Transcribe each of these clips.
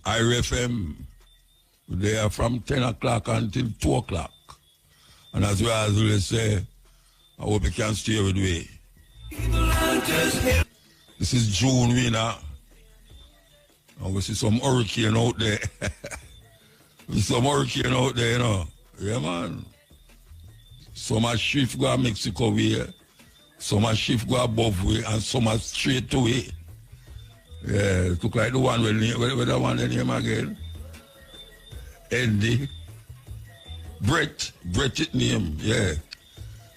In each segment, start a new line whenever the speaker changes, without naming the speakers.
IRFM, they are from 10 o'clock until 2 o'clock. And as well as we say, I hope you can stay with me. This is June, winner. And we see some hurricane out there. We see some hurricane out there, you know. Yeah, man. Some are shift go to Mexico way, some are shift go above way, and some are straight away. Yeah, it look like the one with the one the name again. Andy. Brett it name, yeah.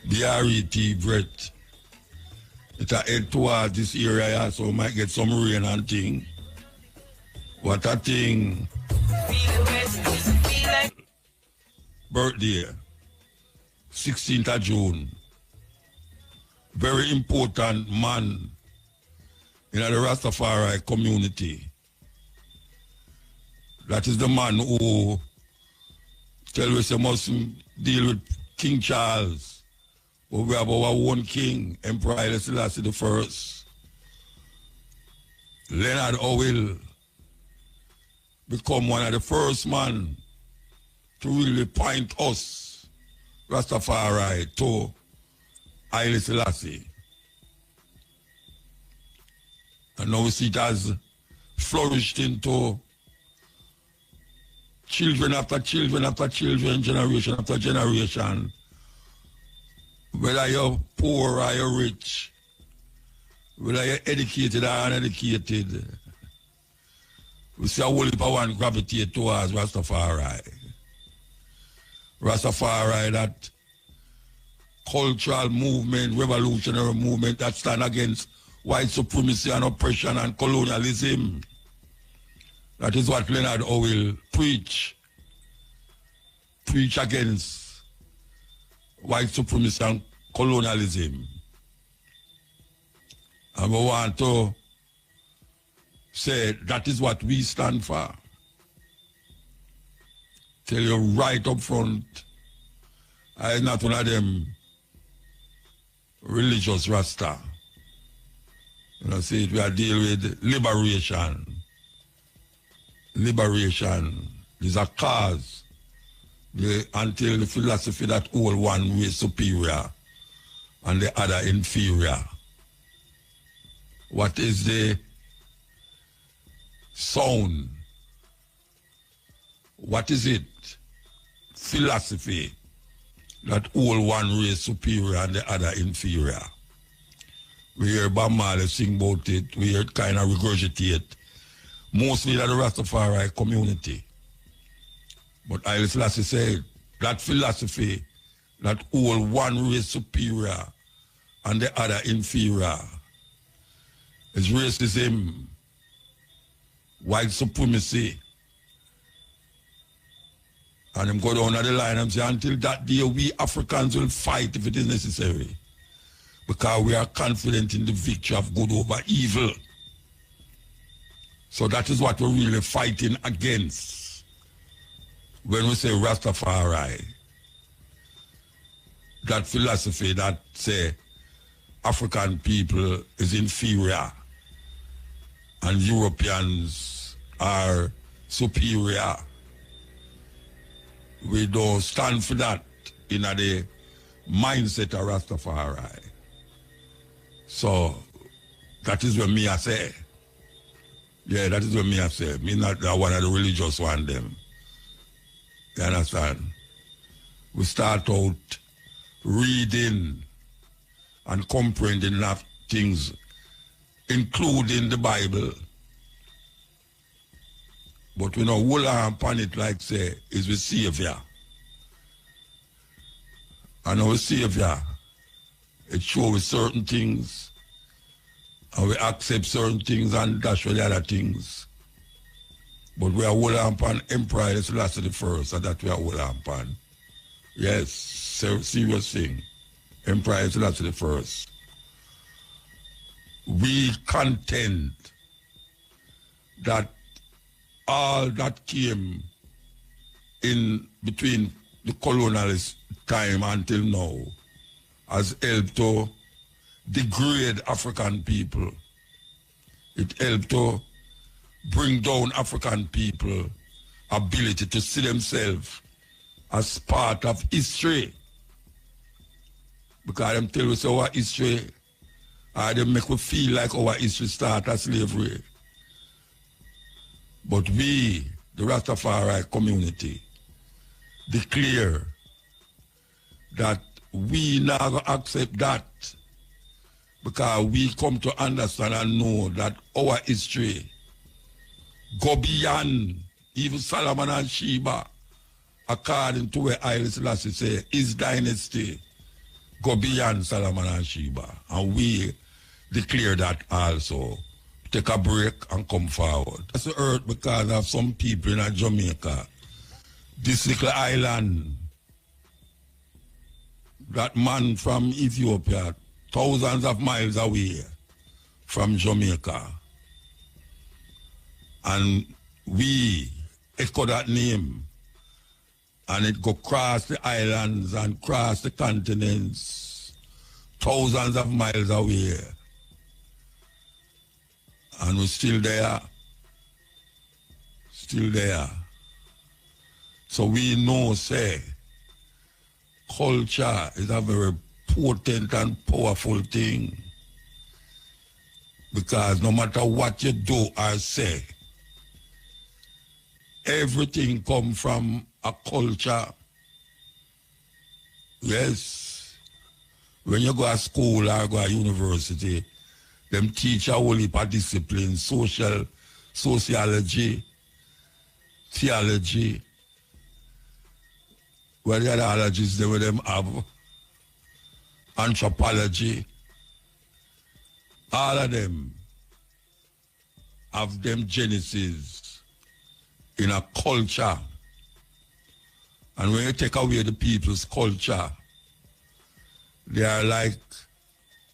B-R-E-T, Brett. It's a head towards this area, so we might get some rain and thing. What a thing. Birthday, 16th of June. Very important man in the Rastafari community. That is the man who tell us you must deal with King Charles. But we have our own king, Emperor Haile Selassie I. Leonard Howell become one of the first men to really point us, Rastafari, to Haile Selassie. And now we see it has flourished into children after children after children, generation after generation. Whether you're poor or you're rich, whether you're educated or uneducated, we see a whole heap of one gravitate towards Rastafari. Rastafari, that cultural movement, revolutionary movement that stand against white supremacy and oppression and colonialism. That is what Leonard Howell preach against white supremacy and colonialism. And we want to say that is what we stand for. Tell you right up front, I'm not one of them religious Rasta. You know, see, we are dealing with liberation. Liberation is a cause until the philosophy that all one way superior and the other inferior. What is the sound? What is it? Philosophy that all one race superior and the other inferior. We hear Bob Marley sing about it, we hear it kind of regurgitate, mostly that the Rastafari community. But Haile Selassie said that philosophy that all one race superior and the other inferior is racism, white supremacy. And them go down the line and say, until that day we Africans will fight if it is necessary. Because we are confident in the victory of good over evil. So that is what we're really fighting against when we say Rastafari. That philosophy that say African people is inferior and Europeans are superior. We don't stand for that in the mindset of Rastafari. So that is what me I say. Yeah, that is what me I say. Me not one of the religious one them. You understand? We start out reading and comprehending enough things, including the Bible. But we know hold on upon it like say is the Savior. And our Savior, it shows certain things, and we accept certain things and dash with the other things. But we are hold on upon Emperor Haile Selassie I, and that we are hold on upon. Yes, serious thing. Emperor Haile Selassie I. We contend that all that came in between the colonialist time until now has helped to degrade African people. It helped to bring down African people ability to see themselves as part of history. Because them tell us our history, or they make us feel like our history start as slavery. But we, the Rastafari community, declare that we not accept that, because we come to understand and know that our history go beyond even Solomon and Sheba, according to where Haile Selassie say, his dynasty go beyond Solomon and Sheba. And we declare that also. Take a break and come forward. That's the earth because of some people in Jamaica. This little island, that man from Ethiopia, thousands of miles away from Jamaica. And we echo that name. And it go cross the islands and cross the continents, thousands of miles away. And we're still there. Still there. So we know, say, culture is a very potent and powerful thing. Because no matter what you do or say, everything comes from a culture. Yes. When you go to school or go to university, them teach a whole heap of disciplines, sociology, theology. Where the ideologies they with them have, anthropology. All of them have them genesis in a culture. And when you take away the people's culture, they are like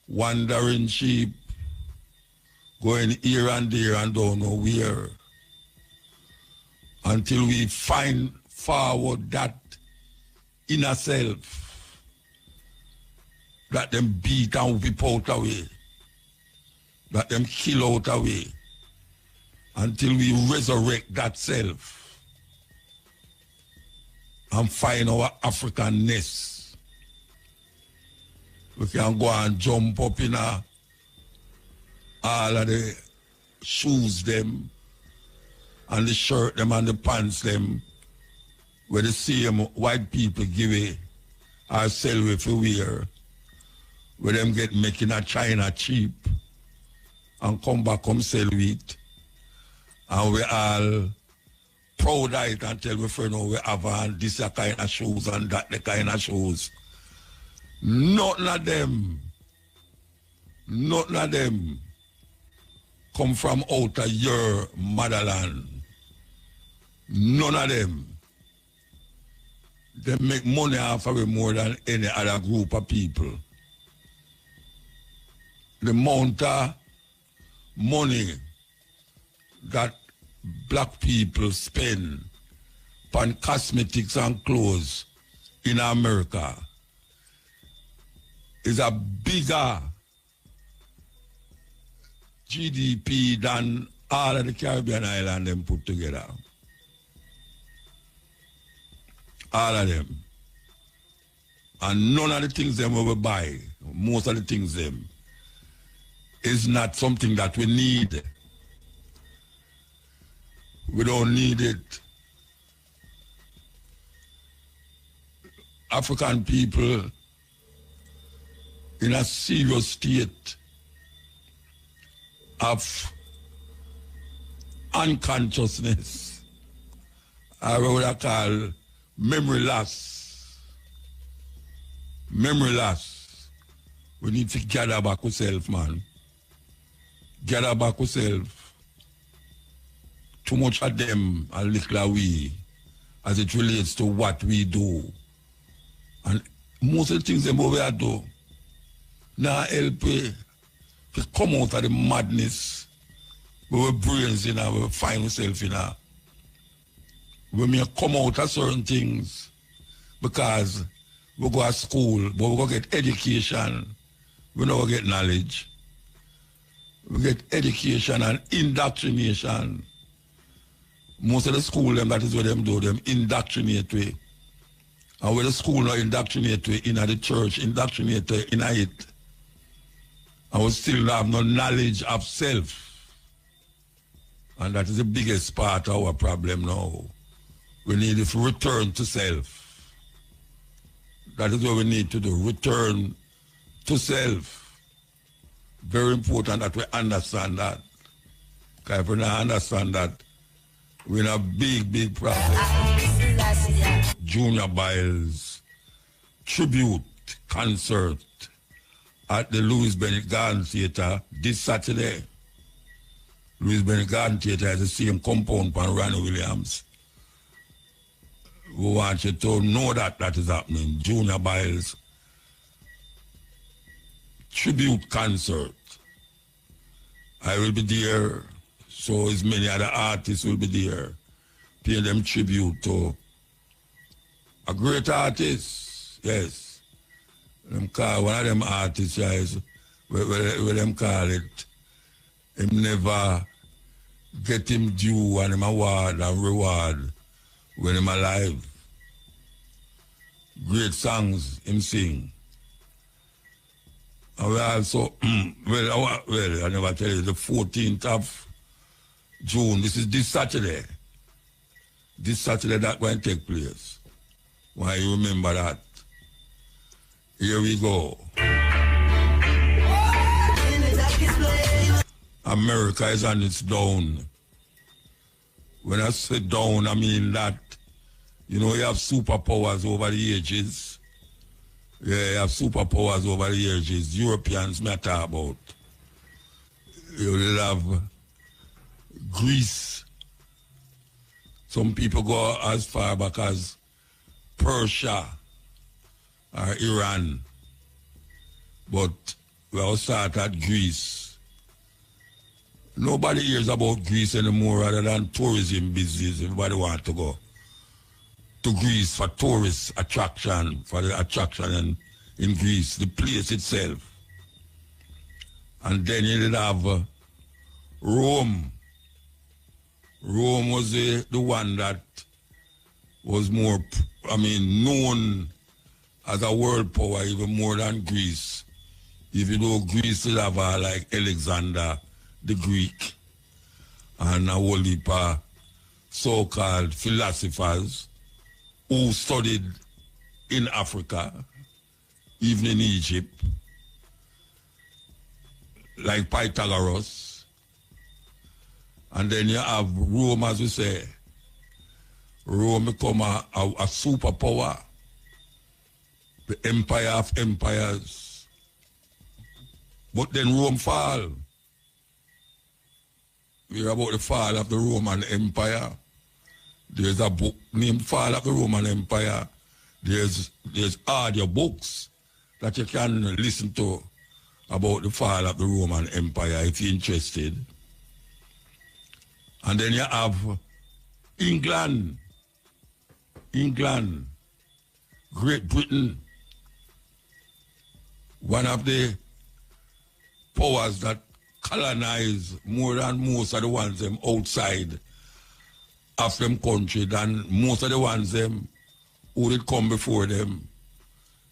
wandering sheep, going here and there and don't know where. Until we find forward that inner self, that them beat and whip out away, that them kill out away, until we resurrect that self and find our Africanness. We can go and jump up in all of the shoes them and the shirt them and the pants them where the same white people give it or sell it for wear, where them get making a China cheap and come back come sell it. And we all proud of it and tell we friend how we have on this kind of shoes and that the kind of shoes. Nothing of them come from out of your motherland. None of them. They make money off of it more than any other group of people. The amount of money that black people spend on cosmetics and clothes in America is a bigger GDP than all of the Caribbean islands them put together. All of them. And none of the things them we will buy, most of the things them, is not something that we need. We don't need it. African people in a serious state of unconsciousness, or what I call memory loss. Memory loss. We need to gather back ourselves, man. Gather back ourselves. Too much of them are little we as it relates to what we do. And most of the things them over do now help to come out of the madness where our brains in we find ourselves in. We may come out of certain things because we go to school, but we go get education, we don't go get knowledge. We get education and indoctrination. Most of the school, them, that is what them do, them indoctrinate way. And where the school not indoctrinate way, in the church, indoctrinate way, in it. And we still have no knowledge of self. And that is the biggest part of our problem now. We need to return to self. That is what we need to do, return to self. Very important that we understand that. Because if we don't understand that, we're in a big, big problem. Junior Biles tribute concert at the Louis Bennett Garden Theatre this Saturday. Louis Bennett Garden Theatre has the same compound for Ronnie Williams. We want you to know that that is happening. Junior Biles tribute concert. I will be there, so as many other artists will be there, paying them tribute to a great artist, yes. Them call one of them artists, yes, where them call it, him never get him due and him award and reward when him alive. Great songs him sing. And we also, well, I never tell you, the 14th of June, this is this Saturday. This Saturday that going to take place. Why you remember that? Here we go. America is on its down. When I say down, I mean that, you know, you have superpowers over the ages. Yeah, you have superpowers over the ages. Europeans may talk about. You will have Greece. Some people go as far back as Persia or Iran. But we all start at Greece. Nobody hears about Greece anymore other than tourism business. Everybody wants to go to Greece for tourist attraction, for the attraction in Greece, the place itself. And then you did have Rome. Rome was the one that was more, known as a world power even more than Greece. Even though Greece did have like Alexander the Greek and a whole heap of so-called philosophers who studied in Africa, even in Egypt, like Pythagoras. And then you have Rome, as we say. Rome become a superpower, the empire of empires. But then Rome fall. We hear about the fall of the Roman Empire. There's a book named Fall of the Roman Empire. There's audio books that you can listen to about the fall of the Roman Empire if you're interested. And then you have England, Great Britain, one of the powers that colonize more than most of the ones them outside of them country than most of the ones them who did come before them.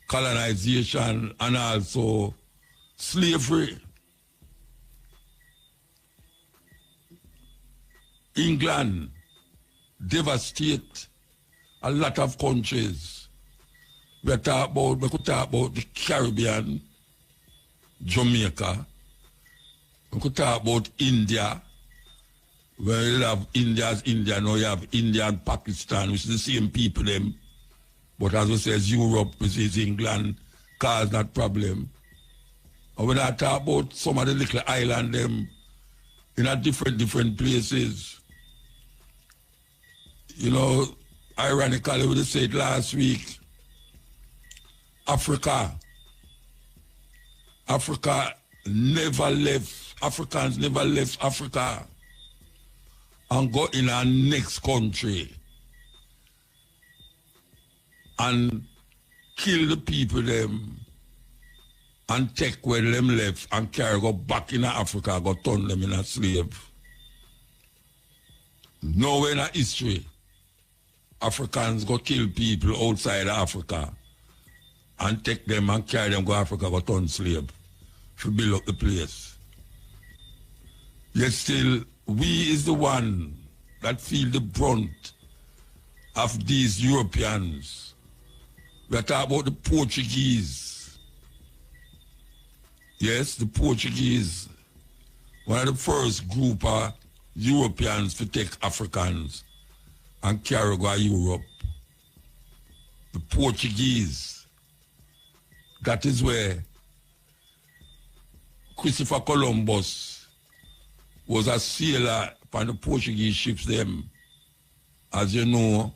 Colonization and also slavery. England devastate a lot of countries. We could talk about the Caribbean, Jamaica. We could talk about India. Where you have India as India, now you have India and Pakistan, which is the same people them. But as we say, Europe, which is England, cause that problem. And when I talk about some of the little island them in a different places, you know, ironically, we said last week, Africa never left, Africans never left Africa and go in our next country and kill the people them and take where them left and carry go back in Africa, go turn them in a slave. nowhere in history, Africans go kill people outside Africa and take them and carry them go Africa, go turn slave to build up the place. Yet still, we is the one that feel the brunt of these Europeans. We are talking about the Portuguese. Yes, the Portuguese, one of the first group of Europeans to take Africans and carry go to Europe. The Portuguese. That is where Christopher Columbus was a sailor on the Portuguese ships them. As you know,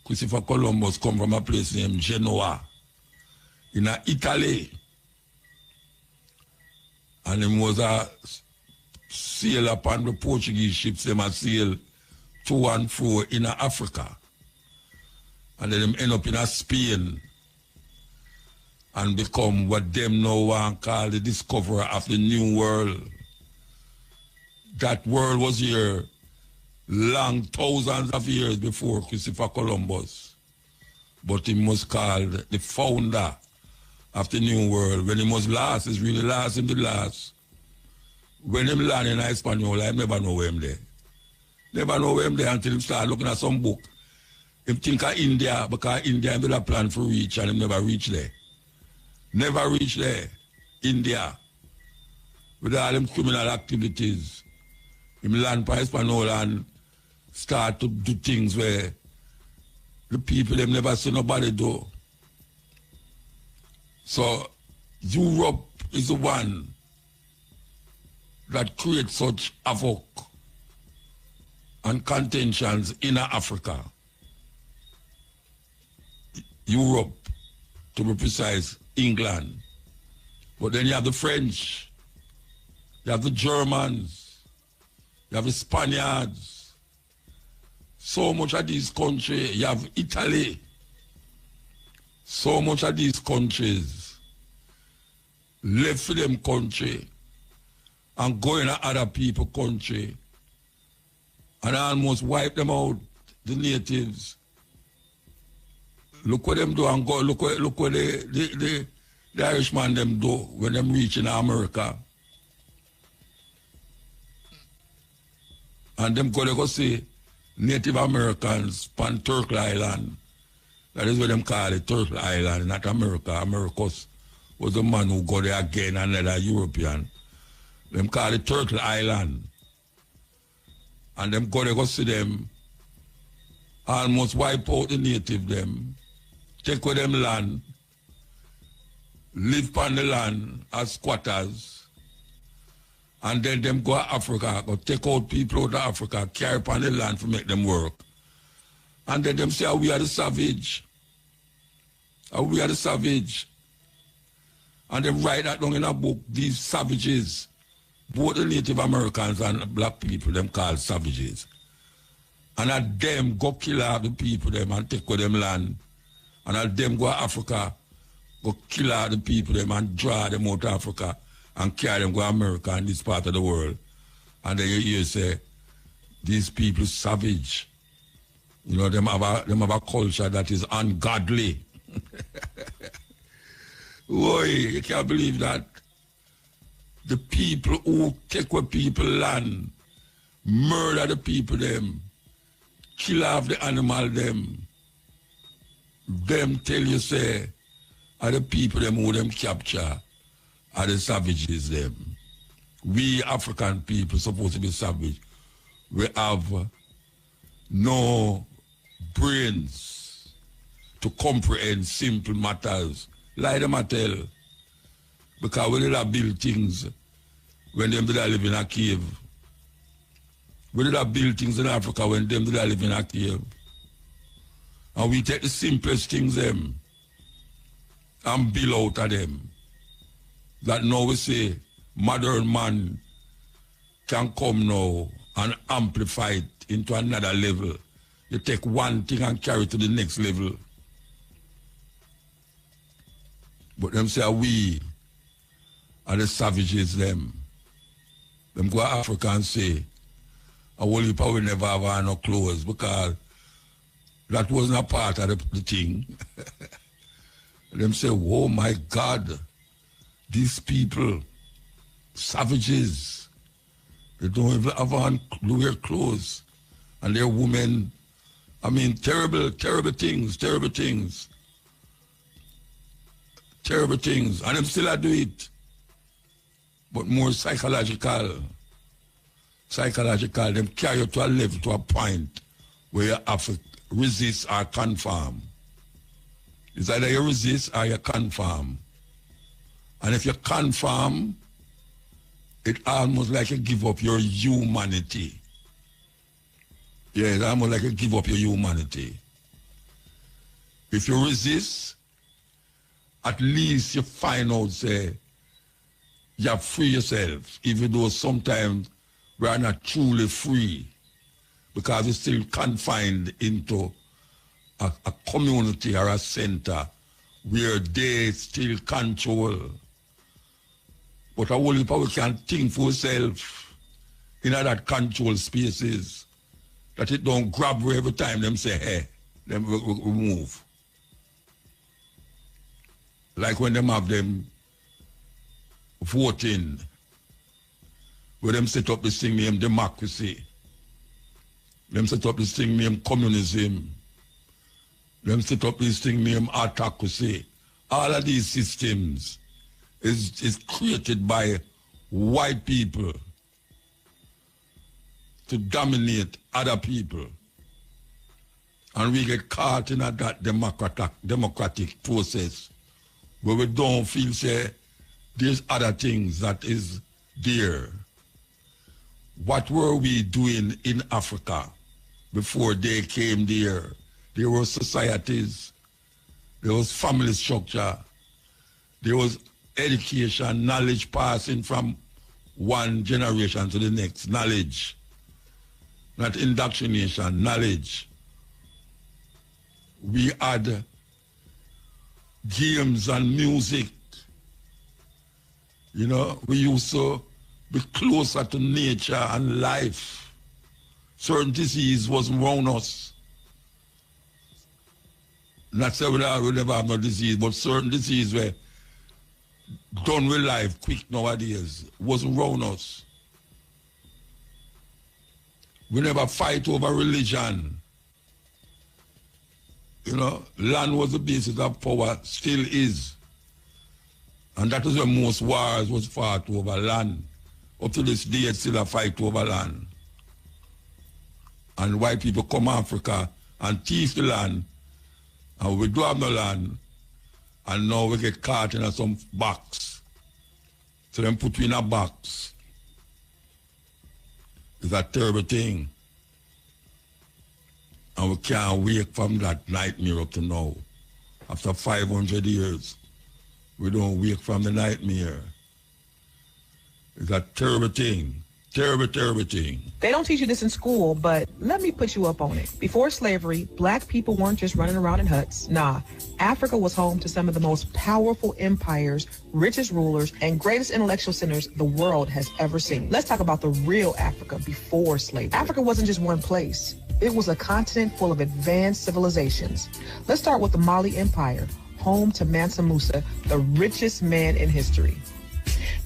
Christopher Columbus come from a place named Genoa in Italy. And he was a sailor upon the Portuguese ships them and sail to and fro in Africa. And then them end up in Spain and become what them now want call the discoverer of the new world. That world was here long thousands of years before Christopher Columbus. But he was called the founder of the new world. When he was last, it's really last in the last. When him land in Espanol, I never know where him there. Never know where him there until he start looking at some book. Him think of India, because India him did a plan for reach and him never reach there. Never reach there. India. With all them criminal activities. Him land for Espanol and start to do things where the people them never see nobody do. So Europe is the one that creates such havoc and contentions in Africa. Europe, to be precise, England. But then you have the French, you have the Germans, you have the Spaniards. So much of these countries, you have Italy. So much of these countries left for them country and go in other people's country and almost wipe them out, the natives. Look what them do and go, look what the Irishman them do when them reach in America. And them go, they go see Native Americans on Turtle Island. That is what them call it, Turtle Island, not America. Americus was the man who got there again, another European. Them call it Turtle Island. And them go, they go see them almost wipe out the native them, take with them land, live on the land as squatters, and then them go to Africa, go take out people out of Africa, carry upon the land to make them work. And then them say, oh, we are the savage. Oh, we are the savage. And they write that down in a book, these savages, both the Native Americans and black people, them called savages. And at them go kill all the people them and take with them land. And at them go to Africa, go kill all the people them and draw them out of Africa and carry them go to America and this part of the world. And then you hear say, these people savage. You know, them have a culture that is ungodly. Boy, you can't believe that. The people who take away people land, murder the people them, kill off the animal them tell you say, are the people them who them capture, are the savages them. We African people supposed to be savage. We have no brains to comprehend simple matters. Like them I tell. Because we did not build things when them did not live in a cave. We did not build things in Africa when them did not live in a cave. And we take the simplest things them and build out of them. That now we say modern man can come now and amplify it into another level. You take one thing and carry it to the next level. But them say we are the savages them. Them go to Africa and say, a whole heap will never have on no clothes because that wasn't a part of the thing. Them say, oh my God, these people, savages, they don't even have on wear clothes. And they're women. I mean, terrible things. And them still do it. But more psychological. Them carry you to a level, to a point where you have to resist or conform. It's either you resist or you conform. And if you conform, it's almost like you give up your humanity. Yeah, it's almost like you give up your humanity. If you resist, at least you find out, say, you free yourself, even though sometimes we are not truly free because we're still confined into a community or a center where they still control. But a whole heap we can think for ourselves in that control spaces, that it don't grab you every time them say, hey, then we move. Like when them have them voting, where them set up this thing named democracy, them set up this thing named communism, them set up this thing named autocracy. All of these systems is created by white people to dominate other people. And we get caught in that democratic process where we don't feel, say, there's other things that is there. What were we doing in Africa before they came there? There were societies, there was family structure, there was education, knowledge passing from one generation to the next, knowledge, not indoctrination, knowledge. We had games and music. You know, we used to be closer to nature and life. Certain disease wasn't around us. Not say we never have no disease, but certain disease were done with life quick nowadays. Wasn't around us. We never fight over religion. You know, land was the basis of power, still is. And that is where most wars was fought over land. Up to this day, it's still a fight over land. And white people come to Africa and thief the land, and we do have no land, and now we get caught in some box. So them put you in a box. It's a terrible thing. And we can't wake from that nightmare up to now. After 500 years, we don't wake from the nightmare. It's a terrible thing. Terrible thing.
They don't teach you this in school, but let me put you up on it. Before slavery, black people weren't just running around in huts. Nah, Africa was home to some of the most powerful empires, richest rulers, and greatest intellectual centers the world has ever seen. Let's talk about the real Africa before slavery. Africa wasn't just one place. It was a continent full of advanced civilizations. Let's start with the Mali Empire, home to Mansa Musa, the richest man in history.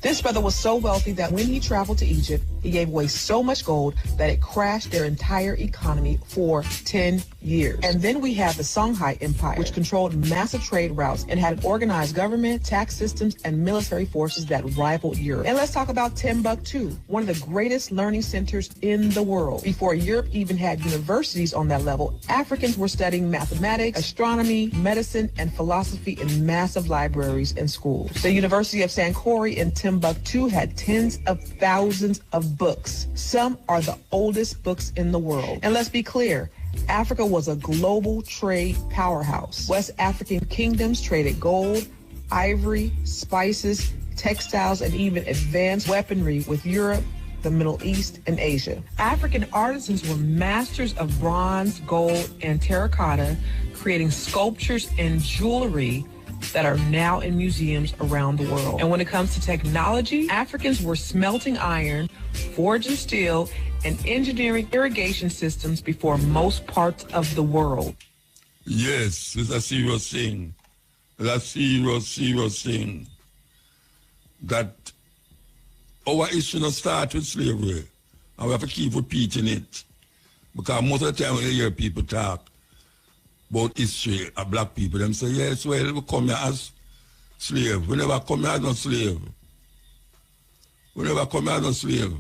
This brother was so wealthy that when he traveled to Egypt, he gave away so much gold that it crashed their entire economy for 10 years. And then we have the Songhai Empire, which controlled massive trade routes and had an organized government, tax systems, and military forces that rivaled Europe. And let's talk about Timbuktu, one of the greatest learning centers in the world. Before Europe even had universities on that level, Africans were studying mathematics, astronomy, medicine, and philosophy in massive libraries and schools. The University of Sankore in Timbuktu had tens of thousands of books. Some are the oldest books in the world. And let's be clear, Africa was a global trade powerhouse. West African kingdoms traded gold, ivory, spices, textiles, and even advanced weaponry with Europe, the Middle East, and Asia. African artisans were masters of bronze, gold, and terracotta, creating sculptures and jewelry that are now in museums around the world. And when it comes to technology, Africans were smelting iron, forging steel, and engineering irrigation systems before most parts of the world.
Yes, it's a serious thing. It's a serious, serious thing. That our issue not start with slavery. And we have to keep repeating it. Because most of the time when you hear people talk about history of black people, them say, yes, well, we come here as slave. We never come here as no slave. We never come here as no slave.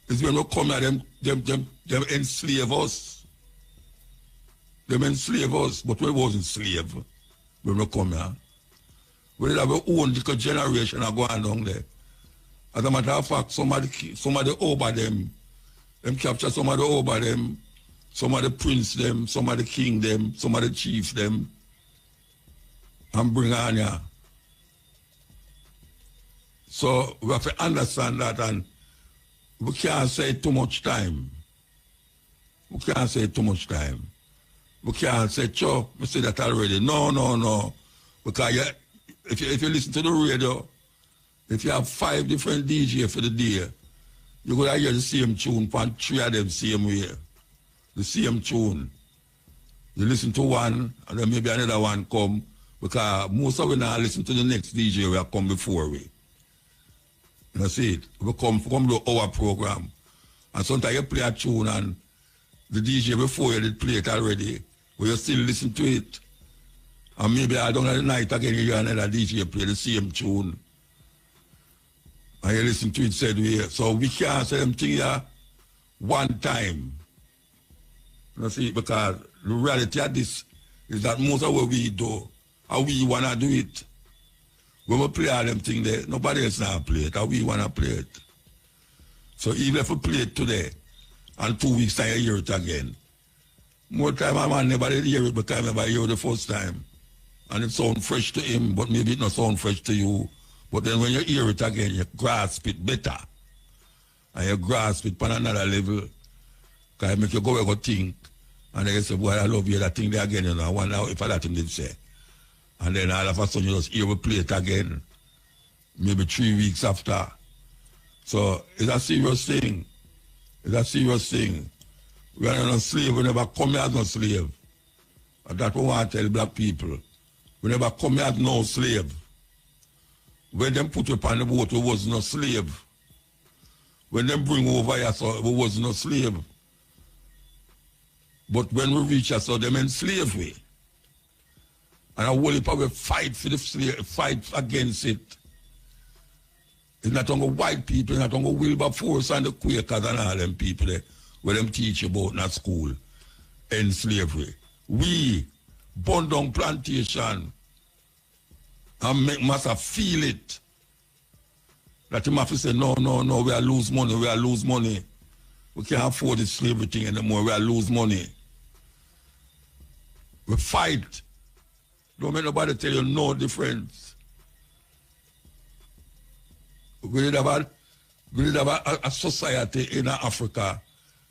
It's when we come here, them enslave us. Them enslave us, but we wasn't slave when we come here. We did have our own little generation going down there. As a matter of fact, somebody over them capture somebody over them, somebody prince them, somebody king them, somebody chief them, and bring on here. So we have to understand that, and we can't say too much time. We can't say too much time. We can't say, Cho, we say that already. No. Because if you listen to the radio, if you have 5 different DJs for the day, you're going to hear the same tune from 3 of them same way. The same tune. You listen to one, and then maybe another one come, because most of we now listen to the next DJ who have come before we. You see it? We come to our program, and sometimes you play a tune, and the DJ before you did play it already, but you still listen to it. And maybe I don't know the night again, you hear another DJ play the same tune. And you listen to it said way. So we can't say them things here one time. You see, because the reality of this is that most of what we do, how we want to do it. When we play all them things there, nobody else now play it, how we want to play it. So even if we play it today, and 2 weeks time you hear it again, more time a man never did hear it because I never hear it the first time. And it sounds fresh to him, but maybe it not sound fresh to you. But then when you hear it again, you grasp it better. And you grasp it on another level. Because it make you go think. And then you say, boy, I love you, that thing there again, you know. I wonder if that thing did say. And then all of a sudden you just hear we play it again. Maybe 3 weeks after. So it's a serious thing. It's a serious thing. We are not a slave, we never come here as no slave. And that's what I want to tell black people. We never come here as no slave. When them put up on the boat, we was no slave. When them bring over here, so we was no slave. But when we reach us, so them enslave we. And I will probably fight for the slave, fight against it. It's not only white people, it's not only Wilberforce and the Quakers and all them people there, where them teach about in that school, end slavery. We burn down plantation and make massa feel it. That him have to say, no, we are lose money. We can't afford this slavery thing anymore, we are lose money. We fight. Don't make nobody tell you no difference. We did have a society in Africa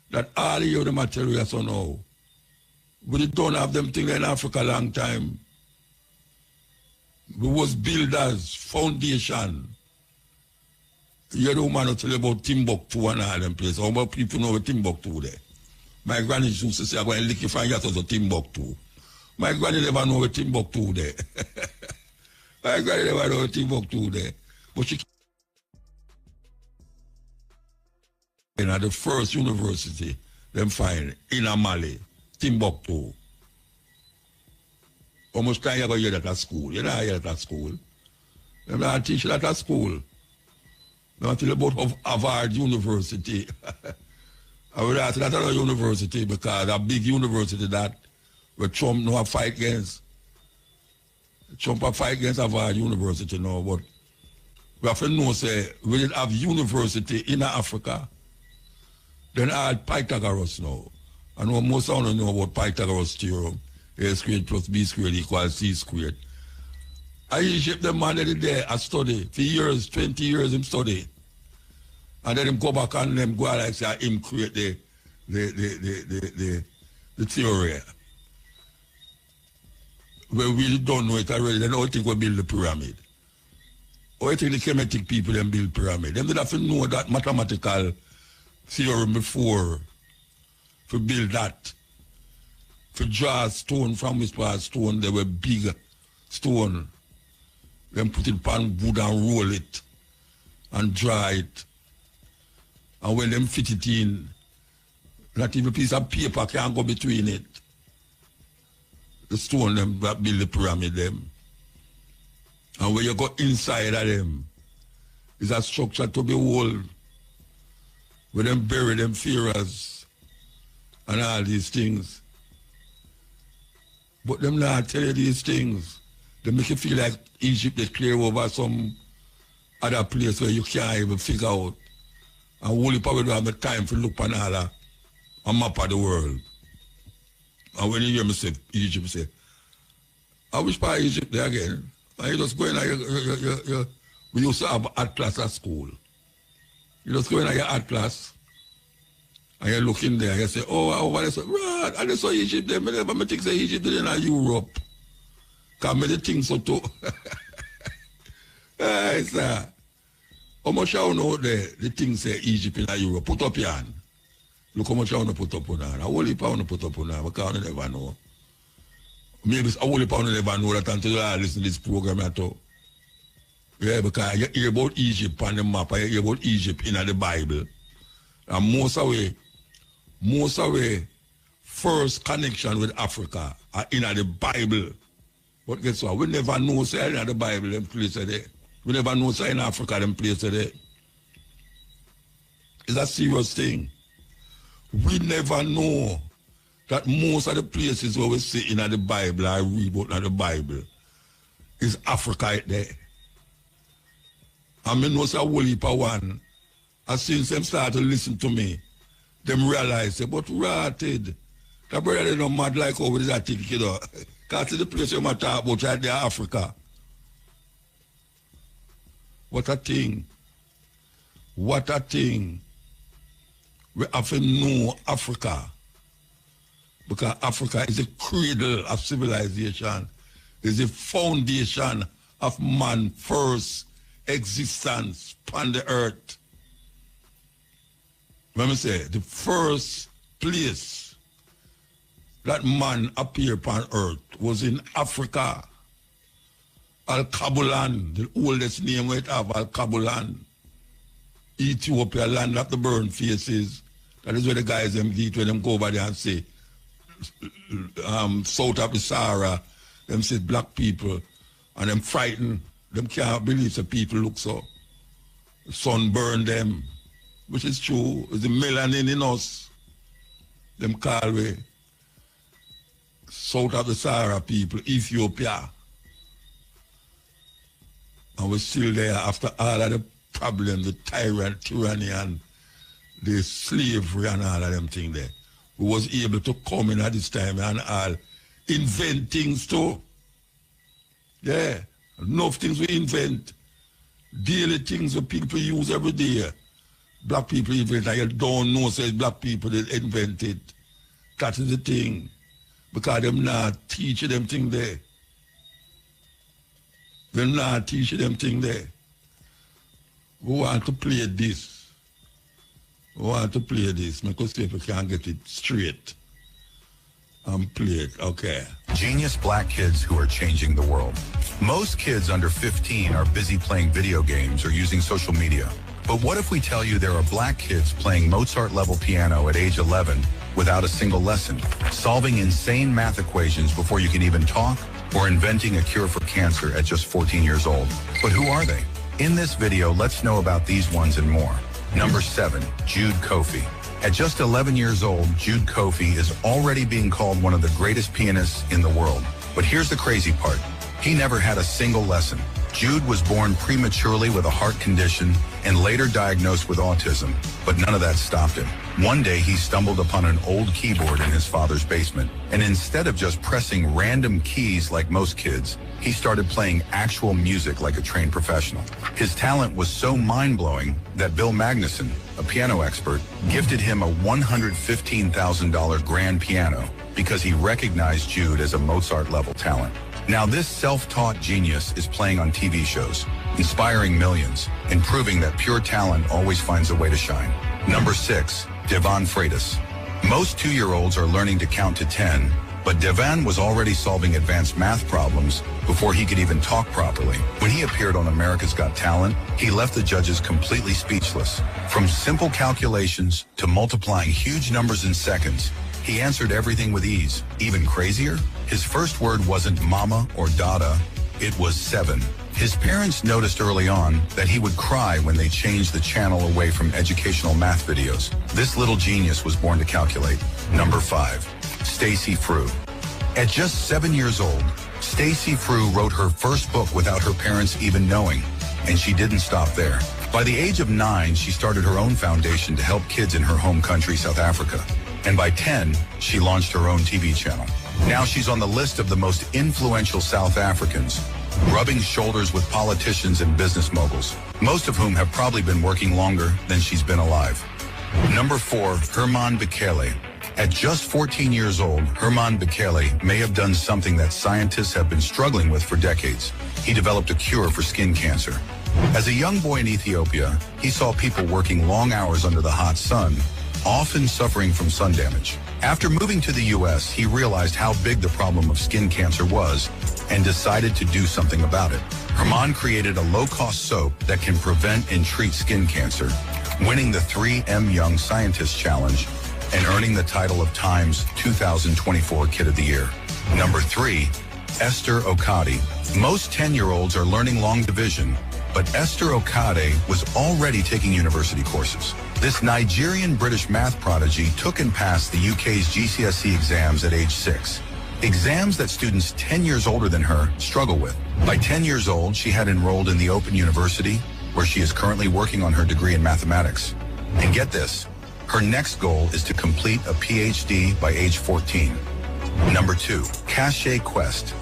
that all the materials are now. We don't have them things in Africa a long time. We was builders, foundation. You know, man, tell you about Timbuktu and all them places. How many people know Timbuktu there? My granny used to say, I'm going to lick if I get to Timbuktu. My granny never know Timbuktu there. My granny never know Timbuktu there. But she at the first university, them find in Mali, Timbuktu. Almost time you go hear that at school. You know hear that at school. Them not teach that at school. Not till about Harvard University. I would ask that at a university because a big university that where Trump no fight against. Trump a fight against Harvard University now, but we have to know say we did have university in Africa. Then I had Pythagoras now. I know most of you know about Pythagoras theorem. A squared plus B squared equals C squared. I Egypt them man every day I study. For years, 20 years him study. And then him go back and them go like say him create the theory. We really don't know it already. Then all think we build the pyramid. Or I think the Kemetic people them build pyramid. Them did have to know that mathematical theorem before to build that. To draw stone from which part stone, they were big stone. Then put it on wood and roll it and dry it. And when them fit it in, not even a piece of paper can go between it. The stone them that build the pyramid them. And when you go inside of them, it's a structure to behold. Where them bury them pharaohs and all these things. But them not tell you these things. They make you feel like Egypt they clear over some other place where you can't even figure out. And only probably don't have the time to look on all a map of the world. And when you hear me say Egypt, say, I wish part of Egypt there again. And you just go in and we used to have atlas at school. You just go in your atlas and you look in there and you say, oh, over there, right, and that's why Egypt there. I never think say Egypt there in Europe. Because I think so too. Hey, sir. How much I know there, the thing say Egypt in Europe. Put up your hand. Look how much I want to put up on that. I only want to put up on that because I never know. Maybe I only want to never know that until I listen to this program at all. Yeah, because you hear about Egypt on the map, you hear about Egypt in the Bible. And most of the first connection with Africa are in the Bible. But guess what? We never know say in the Bible them place there. We never know say in Africa them place there. It's a serious thing. We never know that most of the places where we see in the Bible, I read about in the Bible, is Africa right there. And I know say a whole heap of one. As soon as them start to listen to me, them realize, but rotted. That brother they don't mad like over that thing, you know. Because the place you might talk about right there, Africa. What a thing. What a thing. We have to know Africa. Because Africa is the cradle of civilization. Is the foundation of man's first existence on the earth. Let me say, the first place that man appeared upon earth was in Africa. Al-Kabulan, the oldest name we have, Al-Kabulan. Ethiopia, land of the burnt faces. That is where the guys them get when them go over there and say, south of the Sahara, them say black people, and them frightened. Them can't believe the people look so. The sun burned them, which is true. It's the melanin in us. Them call we south of the Sahara people, Ethiopia. And we're still there after all of the problems, the tyranny and the slavery and all of them things there. We was able to come in at this time and all invent things too. Yeah. Enough things we invent. Daily things that people use every day. Black people invent, and you don't know, says black people that invent it. That is the thing. Because them not teaching them thing there. They're not teaching them thing there. We want to play this. We want to play this. Because people can't get it straight. And play it, okay.
Genius black kids who are changing the world. Most kids under 15 are busy playing video games or using social media. But what if we tell you there are black kids playing Mozart-level piano at age 11 without a single lesson, solving insane math equations before you can even talk, or inventing a cure for cancer at just 14 years old? But who are they? In this video, let's know about these ones and more. Number 7, Jude Kofi. At just 11 years old, Jude Kofi is already being called one of the greatest pianists in the world. But here's the crazy part. He never had a single lesson. Jude was born prematurely with a heart condition and later diagnosed with autism, but none of that stopped him. One day, he stumbled upon an old keyboard in his father's basement, and instead of just pressing random keys like most kids, he started playing actual music like a trained professional. His talent was so mind-blowing that Bill Magnuson, a piano expert, gifted him a $115,000 grand piano because he recognized Jude as a Mozart-level talent. Now this self-taught genius is playing on TV shows, inspiring millions, and proving that pure talent always finds a way to shine. Number 6, Devon Freitas. Most 2-year-olds are learning to count to 10, but Devon was already solving advanced math problems before he could even talk properly. When he appeared on America's Got Talent, he left the judges completely speechless. From simple calculations to multiplying huge numbers in seconds, he answered everything with ease. Even crazier, his first word wasn't mama or dada, it was 7. His parents noticed early on that he would cry when they changed the channel away from educational math videos. This little genius was born to calculate. Number 5, Stacy Frew. At just 7 years old, Stacy Frew wrote her first book without her parents even knowing, and she didn't stop there. By the age of 9, she started her own foundation to help kids in her home country, South Africa. And by 10, she launched her own TV channel. Now she's on the list of the most influential South Africans, rubbing shoulders with politicians and business moguls, most of whom have probably been working longer than she's been alive. Number 4, Herman Bekele. At just 14 years old, Herman Bekele may have done something that scientists have been struggling with for decades. He developed a cure for skin cancer. As a young boy in Ethiopia, he saw people working long hours under the hot sun, often suffering from sun damage. After moving to the U.S., he realized how big the problem of skin cancer was and decided to do something about it. Herman created a low-cost soap that can prevent and treat skin cancer, winning the 3M Young Scientist Challenge and earning the title of Time's 2024 Kid of the Year. Number 3, Esther Okade. Most 10-year-olds are learning long division, but Esther Okade was already taking university courses. This Nigerian-British math prodigy took and passed the UK's GCSE exams at age 6. Exams that students 10 years older than her struggle with. By 10 years old, she had enrolled in the Open University, where she is currently working on her degree in mathematics. And get this, her next goal is to complete a PhD by age 14. Number 2, Cache Quest.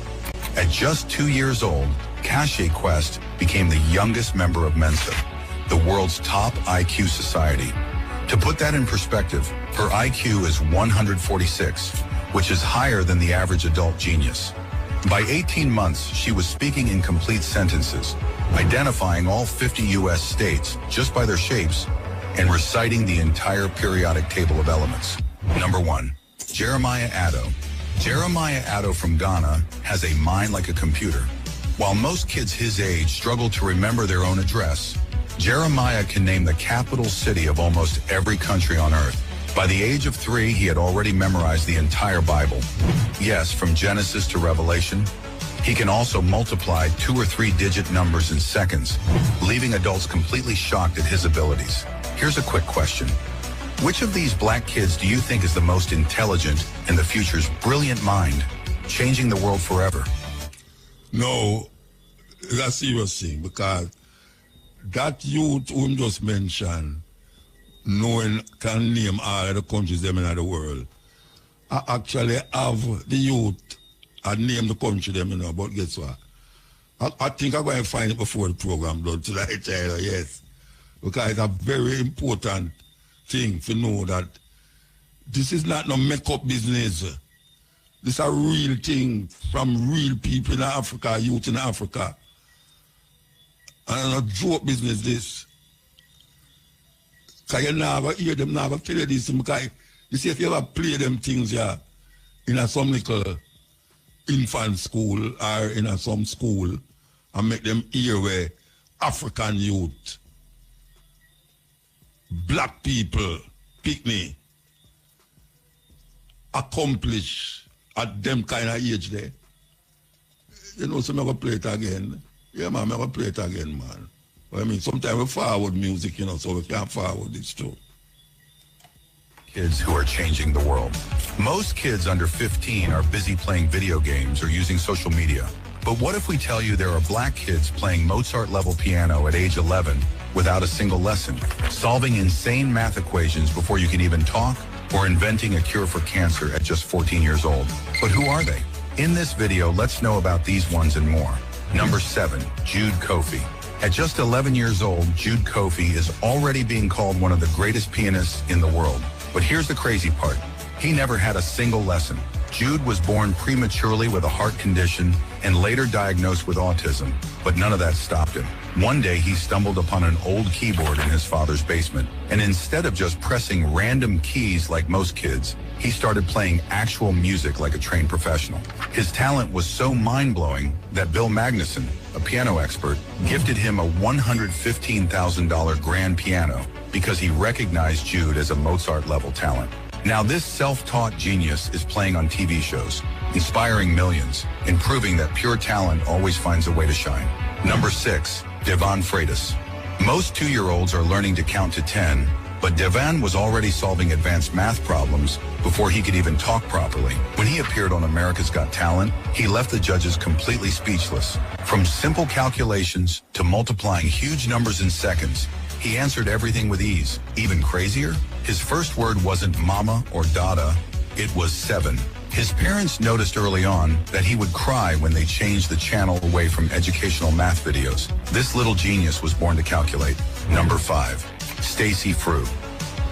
At just 2 years old, Cache Quest became the youngest member of Mensa, the world's top IQ society. To put that in perspective, her IQ is 146, which is higher than the average adult genius. By 18 months, she was speaking in complete sentences, identifying all 50 U.S. states just by their shapes, and reciting the entire periodic table of elements. Number 1, Jeremiah Addo. Jeremiah Addo from Ghana has a mind like a computer. While most kids his age struggle to remember their own address, Jeremiah can name the capital city of almost every country on earth. By the age of 3, he had already memorized the entire Bible. Yes, from Genesis to Revelation. He can also multiply 2- or 3-digit numbers in seconds, leaving adults completely shocked at his abilities. Here's a quick question. Which of these black kids do you think is the most intelligent and the future's brilliant mind, changing the world forever?
No, that's a serious thing, because that youth whom just mentioned, knowing can name all of the countries them in the world, I actually have the youth and name the country them, but guess what? I think I'm going to find it before the program done tonight, yes. Because it's a very important thing to know that this is not no make-up business. This is a real thing from real people in Africa, youth in Africa. And not joke business this. Because you never hear them, never tell you this. Because you see, if you ever play them things here in some little infant school or in some school and make them hear where African youth, black people, picnic, accomplish at them kind of age there. You know, so I'm going to play it again. Yeah, man, I'm going to play it again, man. But I mean, sometimes we forward music, you know, so we can't forward this too.
Kids who are changing the world. Most kids under 15 are busy playing video games or using social media. But what if we tell you there are black kids playing Mozart-level piano at age 11 without a single lesson, solving insane math equations before you can even talk, or inventing a cure for cancer at just 14 years old? But who are they? In this video, let's know about these ones and more. Number 7, Jude Kofi. At just 11 years old, Jude Kofi is already being called one of the greatest pianists in the world. But here's the crazy part. He never had a single lesson. Jude was born prematurely with a heart condition and later diagnosed with autism, but none of that stopped him. One day, he stumbled upon an old keyboard in his father's basement, and instead of just pressing random keys like most kids, he started playing actual music like a trained professional. His talent was so mind-blowing that Bill Magnuson, a piano expert, gifted him a $115,000 grand piano because he recognized Jude as a Mozart-level talent. Now this self-taught genius is playing on TV shows, inspiring millions, and proving that pure talent always finds a way to shine. Number 6, Devon Freitas. Most 2-year-olds are learning to count to 10, but Devon was already solving advanced math problems before he could even talk properly. When he appeared on America's Got Talent, he left the judges completely speechless. From simple calculations to multiplying huge numbers in seconds, he answered everything with ease. Even crazier, his first word wasn't mama or dada, it was 7. His parents noticed early on that he would cry when they changed the channel away from educational math videos. This little genius was born to calculate. Number 5, Stacy Frew.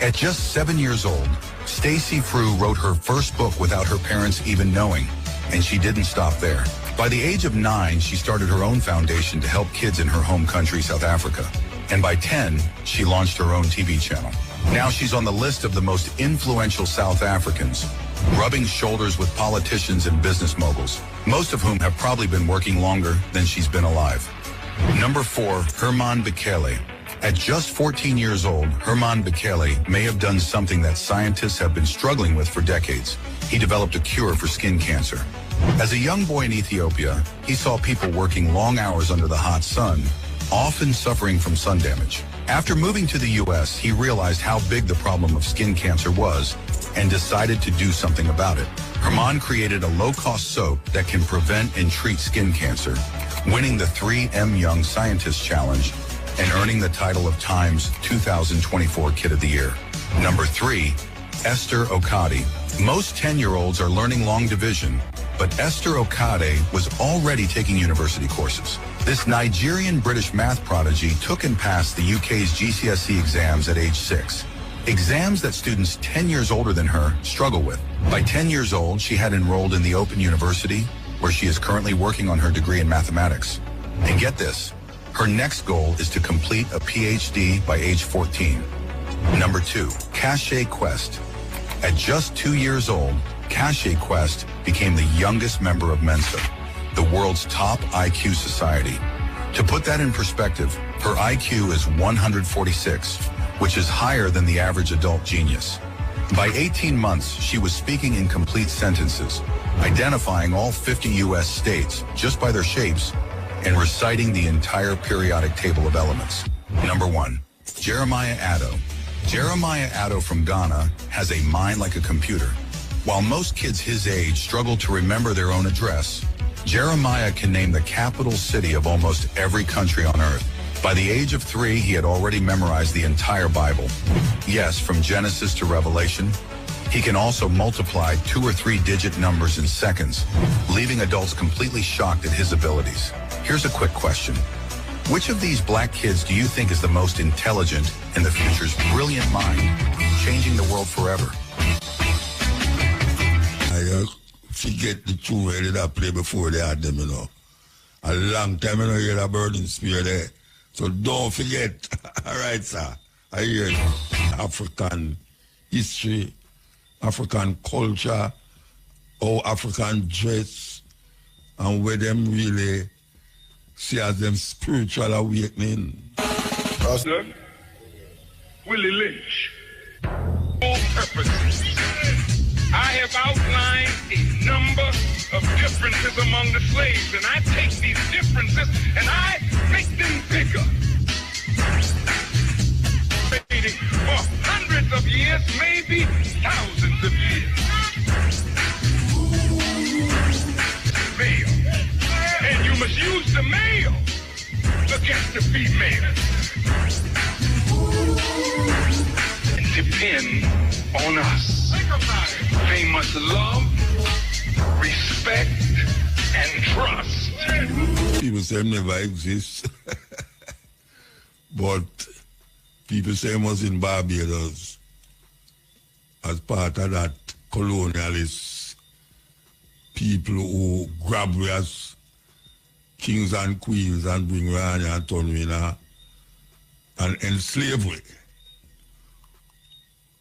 At just 7 years old, Stacy Frew wrote her first book without her parents even knowing, and she didn't stop there. By the age of 9, she started her own foundation to help kids in her home country, South Africa. And by 10, she launched her own TV channel. Now she's on the list of the most influential South Africans, rubbing shoulders with politicians and business moguls, most of whom have probably been working longer than she's been alive. Number 4, Herman Bekele. At just 14 years old, Herman Bekele may have done something that scientists have been struggling with for decades. He developed a cure for skin cancer. As a young boy in Ethiopia, he saw people working long hours under the hot sun, often suffering from sun damage. After moving to the U.S., he realized how big the problem of skin cancer was and decided to do something about it. Herman created a low-cost soap that can prevent and treat skin cancer, winning the 3M Young Scientist Challenge and earning the title of Time's 2024 Kid of the Year. Number 3, Esther Okade. Most 10-year-olds are learning long division, but Esther Okade was already taking university courses. This Nigerian-British math prodigy took and passed the UK's GCSE exams at age 6. Exams that students 10 years older than her struggle with. By 10 years old, she had enrolled in the Open University, where she is currently working on her degree in mathematics. And get this, her next goal is to complete a PhD by age 14. Number 2, Cache Quest. At just 2 years old, Cache Quest became the youngest member of Mensa, the world's top IQ society. To put that in perspective, her IQ is 146, which is higher than the average adult genius. By 18 months, she was speaking in complete sentences, identifying all 50 U.S. states just by their shapes, and reciting the entire periodic table of elements. Number 1, Jeremiah Addo. Jeremiah Addo from Ghana has a mind like a computer. While most kids his age struggle to remember their own address, Jeremiah can name the capital city of almost every country on earth. By the age of 3, he had already memorized the entire Bible. Yes, from Genesis to Revelation. He can also multiply 2 or 3 digit numbers in seconds, leaving adults completely shocked at his abilities. Here's a quick question. Which of these black kids do you think is the most intelligent and the future's brilliant mind, changing the world forever?
I forget the tune where they did play before they had them, A long time, you hear that burning spear there. So don't forget. All right, sir. I hear African history, African culture, how African dress, and where them really see as them spiritual awakening.
Pastor Willie Lynch. All purposes. I have outlined a number of differences among the slaves, and I take these differences and I make them bigger. For hundreds of years, maybe thousands of years. Male. And you must use the male against the female. Depend on us. They must love, respect, and trust.
People say them never exist. But people say it was in Barbados as part of that colonialist people who grab us kings and queens and bring Rani and turn me and enslave we.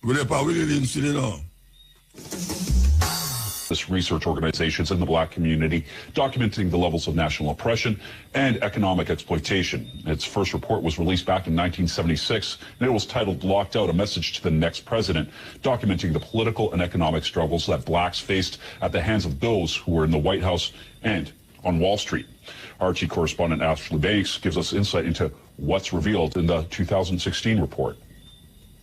We're now.
This research organizations in the black community documenting the levels of national oppression and economic exploitation. Its first report was released back in 1976, and it was titled Locked Out, a message to the next president, documenting the political and economic struggles that blacks faced at the hands of those who were in the White House and on Wall Street. RT correspondent Ashley Banks gives us insight into what's revealed in the 2016 report.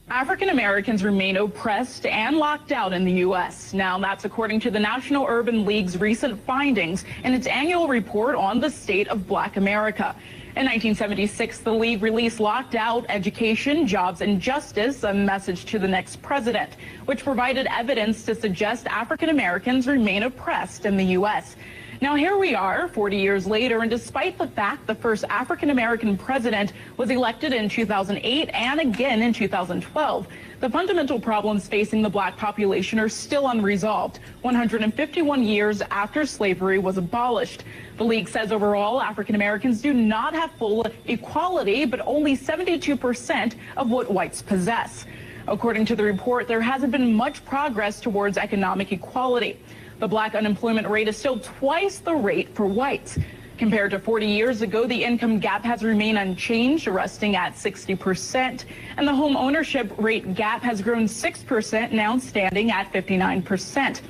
African Americans remain oppressed and locked out in the U.S. Now, that's according to the National Urban League's recent findings in its annual report on the state of Black America. In 1976, the League released Locked Out, Education, Jobs, and Justice, a message to the next president, which provided evidence to suggest African Americans remain oppressed in the U.S. Now, here we are 40 years later, and despite the fact the first African-American president was elected in 2008 and again in 2012, the fundamental problems facing the black population are still unresolved, 151 years after slavery was abolished. The League says overall, African-Americans do not have full equality, but only 72% of what whites possess. According to the report, there hasn't been much progress towards economic equality. The black unemployment rate is still twice the rate for whites. Compared to 40 years ago, the income gap has remained unchanged, resting at 60%, and the home ownership rate gap has grown 6%, now standing at 59%.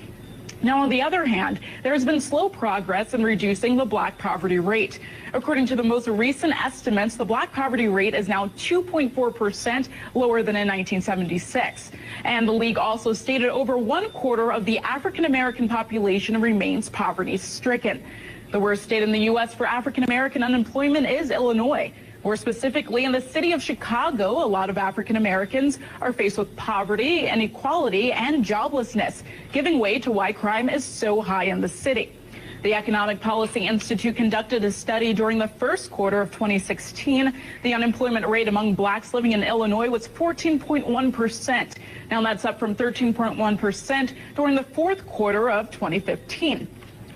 Now, on the other hand, there has been slow progress in reducing the black poverty rate. According to the most recent estimates, the black poverty rate is now 2.4% lower than in 1976. And the League also stated over 1/4 of the African-American population remains poverty-stricken. The worst state in the U.S. for African-American unemployment is Illinois. More specifically, in the city of Chicago, a lot of African Americans are faced with poverty, inequality, and joblessness, giving way to why crime is so high in the city. The Economic Policy Institute conducted a study during the first quarter of 2016. The unemployment rate among blacks living in Illinois was 14.1%. Now that's up from 13.1% during the fourth quarter of 2015.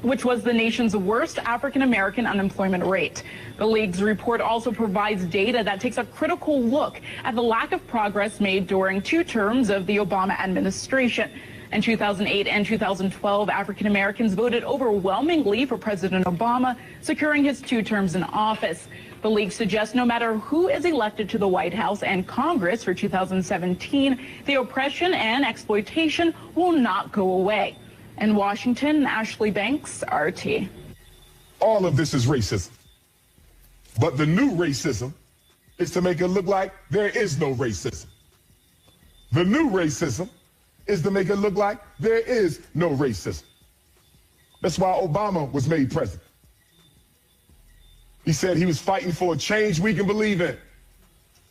Which was the nation's worst African-American unemployment rate. The League's report also provides data that takes a critical look at the lack of progress made during 2 terms of the Obama administration. In 2008 and 2012, African-Americans voted overwhelmingly for President Obama, securing his 2 terms in office. The League suggests no matter who is elected to the White House and Congress for 2017, the oppression and exploitation will not go away. In Washington, Ashley Banks, RT.
All of this is racism. But the new racism is to make it look like there is no racism. The new racism is to make it look like there is no racism. That's why Obama was made president. He said he was fighting for a change we can believe in.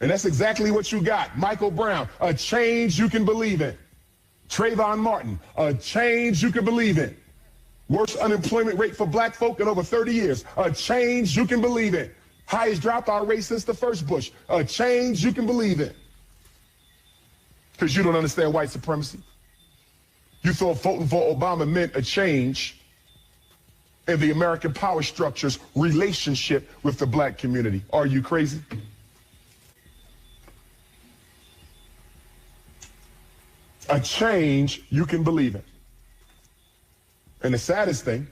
And that's exactly what you got. Michael Brown, a change you can believe in. Trayvon Martin, a change you can believe in. Worst unemployment rate for black folk in over 30 years, a change you can believe in. Highest dropout rate since the first Bush, a change you can believe in. Because you don't understand white supremacy. You thought voting for Obama meant a change in the American power structure's relationship with the black community. Are you crazy? A change you can believe in. And the saddest thing,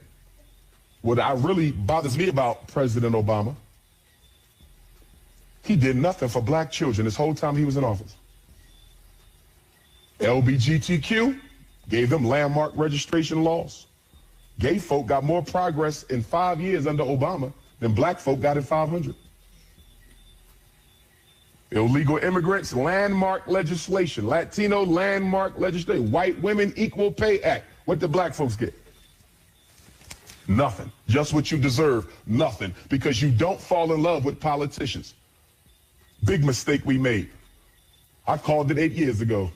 what really bothers me about President Obama, he did nothing for black children this whole time he was in office. LGBTQ, gave them landmark registration laws. Gay folk got more progress in 5 years under Obama than black folk got in 500. Illegal immigrants, landmark legislation. Latino landmark legislation. White women equal pay act. What did black folks get? Nothing. Just what you deserve. Nothing. Because you don't fall in love with politicians. Big mistake we made. I called it 8 years ago.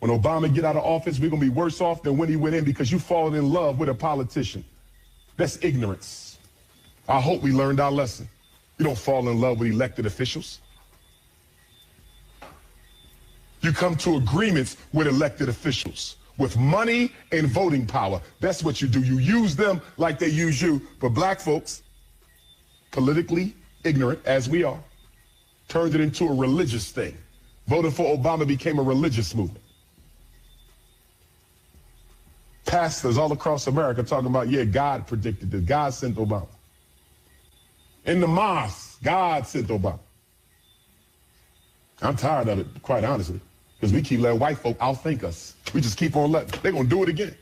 When Obama get out of office, we're going to be worse off than when he went in because you fallen in love with a politician. That's ignorance. I hope we learned our lesson. You don't fall in love with elected officials. You come to agreements with elected officials, with money and voting power. That's what you do. You use them like they use you. For black folks, politically ignorant as we are, turned it into a religious thing. Voting for Obama became a religious movement. Pastors all across America talking about, yeah, God predicted this. God sent Obama. In the mosque, God sent Obama. I'm tired of it, quite honestly, because we keep letting white folk outthink us. We just keep on letting. They're going to do it again.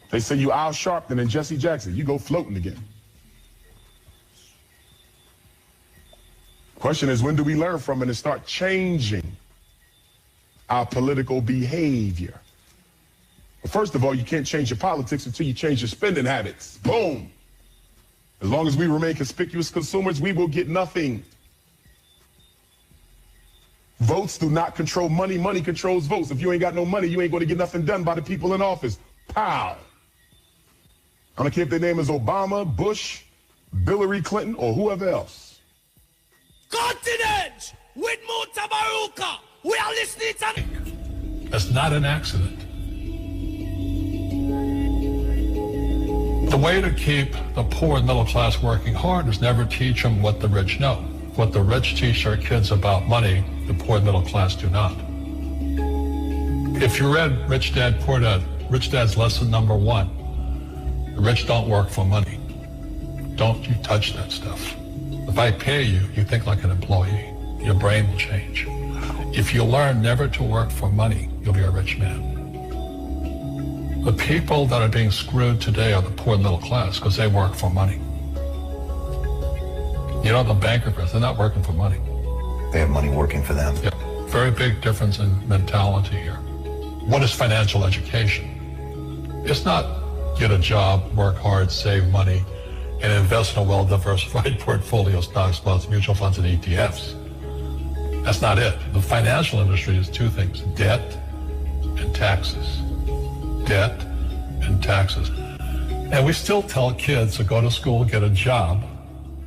They say you Al Sharpton and Jesse Jackson. You go floating again. Question is, when do we learn from it and start changing our political behavior? Well, first of all, you can't change your politics until you change your spending habits. Boom. As long as we remain conspicuous consumers, we will get nothing. Votes do not control money. Money controls votes. If you ain't got no money, you ain't going to get nothing done by the people in office. Pow. I don't care if their name is Obama, Bush, Hillary Clinton, or whoever else.
Continent with Mutabaruka. We are listening to...
That's not an accident. The way to keep the poor and middle class working hard is never teach them what the rich know. What the rich teach their kids about money, the poor and middle class do not. If you read Rich Dad, Poor Dad, Rich Dad's lesson number 1, the rich don't work for money. Don't you touch that stuff. If I pay you, you think like an employee. Your brain will change. If you learn never to work for money, you'll be a rich man. The people that are being screwed today are the poor and middle class because they work for money. You know, the bankers, they're not working for money.
They have money working for them.
Yeah, very big difference in mentality here. What is financial education? It's not get a job, work hard, save money, and invest in a well-diversified portfolio, stocks, bonds, mutual funds, and ETFs. That's not it. The financial industry is two things, debt and taxes. Debt and taxes. And we still tell kids to go to school, get a job,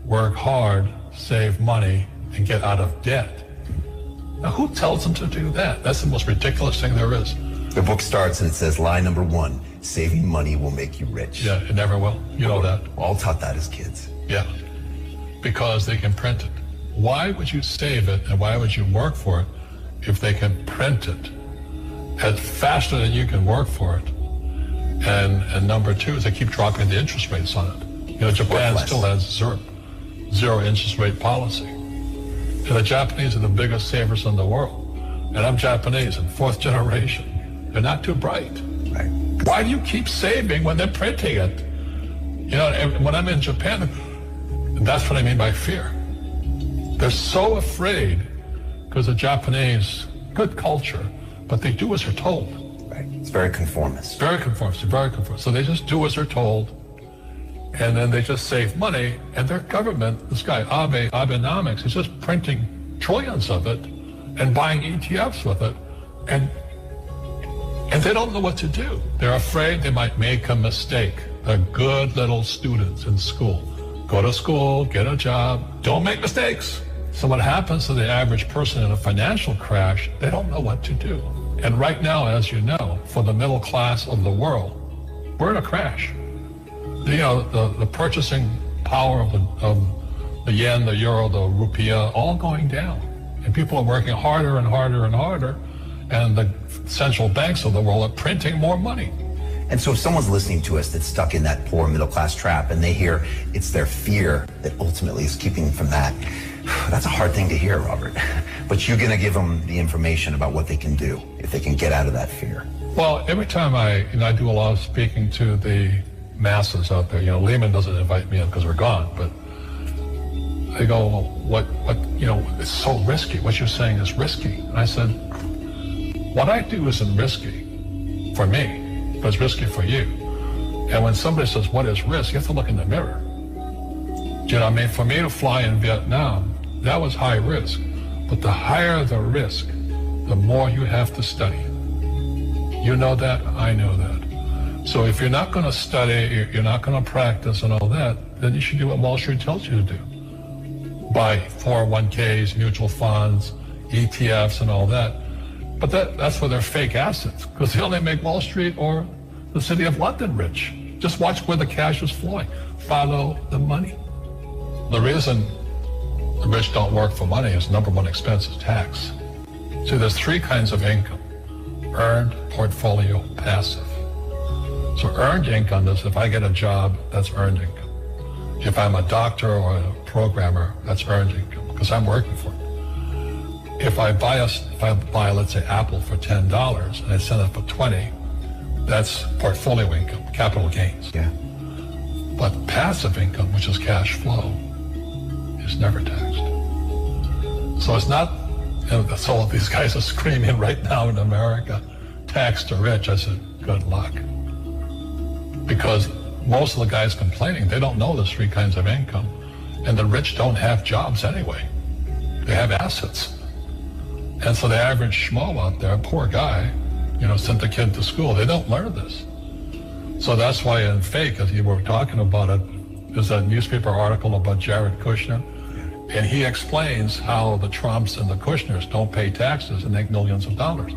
work hard, save money, and get out of debt. Now, who tells them to do that? That's the most ridiculous thing there is.
The book starts and it says, lie number 1, saving money will make you rich.
Yeah, it never will. You know that.
We're all taught that as kids.
Yeah, because they can print it. Why would you save it and why would you work for it if they can print it faster than you can work for it? And number 2 is they keep dropping the interest rates on it. You know, Japan still has zero interest rate policy. And the Japanese are the biggest savers in the world. And I'm Japanese and 4th generation. They're not too bright.
Right.
Why do you keep saving when they're printing it? You know, and when I'm in Japan, that's what I mean by fear. They're so afraid because the Japanese, good culture, but they do as they're told.
Right. It's very conformist.
Very conformist, very conformist. So they just do as they're told, and then they just save money, and their government, this guy, Abenomics, is just printing trillions of it and buying ETFs with it, and they don't know what to do. They're afraid they might make a mistake. They're good little students in school. Go to school, get a job, don't make mistakes. So what happens to the average person in a financial crash, they don't know what to do. And right now, as you know, for the middle class of the world, we're in a crash. The purchasing power of the yen, the euro, the rupiah, all going down. And people are working harder and harder and harder. And the central banks of the world are printing more money.
And so if someone's listening to us that's stuck in that poor middle class trap and they hear it's their fear that ultimately is keeping them from that, that's a hard thing to hear, Robert. But you're going to give them the information about what they can do if they can get out of that fear.
Well, every time I do a lot of speaking to the masses out there, Lehman doesn't invite me in because we're gone, but they go, well, it's so risky. What you're saying is risky. And I said, what I do isn't risky for me, but it's risky for you. And when somebody says, what is risk? You have to look in the mirror. Do you know what I mean? For me to fly in Vietnam, that was high risk. But the higher the risk, the more you have to study. You know that, I know that. So if you're not going to study, you're not going to practice and all that, then you should do what Wall Street tells you to do. Buy 401ks, mutual funds, ETFs and all that. But that's where they're fake assets, because they only make Wall Street or the city of London rich. Just watch where the cash is flowing. Follow the money. The reason the rich don't work for money is number one expense is tax. See, there's three kinds of income: earned, portfolio, passive. So earned income is if I get a job, that's earned income. If I'm a doctor or a programmer, that's earned income because I'm working for it. If I buy, let's say, Apple for $10 and I sell it for $20, that's portfolio income, capital gains.
Yeah.
But passive income, which is cash flow, is never taxed. So it's not, so these guys are screaming right now in America, tax the rich. I said, good luck. Because most of the guys complaining, they don't know there's three kinds of income. And the rich don't have jobs anyway. They have assets. And so the average schmo out there, poor guy, sent the kid to school. They don't learn this. So that's why in Fake, as you were talking about it, there's a newspaper article about Jared Kushner. And he explains how the Trumps and the Kushners don't pay taxes and make millions of dollars.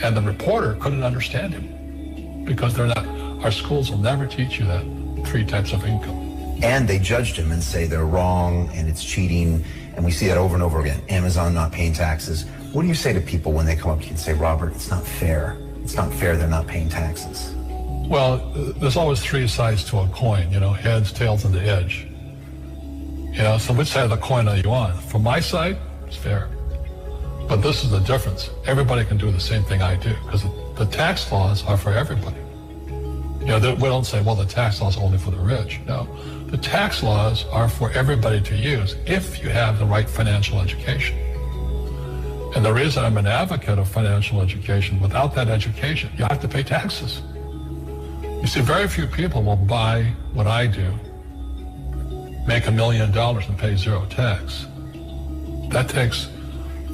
And the reporter couldn't understand him because they're not. Our schools will never teach you that three types of income.
And they judged him and say they're wrong and it's cheating. And we see that over and over again. Amazon not paying taxes. What do you say to people when they come up to you and say, Robert, it's not fair. It's not fair they're not paying taxes.
Well, there's always three sides to a coin, heads, tails, and the edge. So which side of the coin are you on? From my side, it's fair. But this is the difference. Everybody can do the same thing I do because the tax laws are for everybody. We don't say, well, the tax laws are only for the rich. No, the tax laws are for everybody to use if you have the right financial education. And the reason I'm an advocate of financial education, without that education, you have to pay taxes. You see, very few people will buy what I do, make $1 million and pay zero tax. That takes,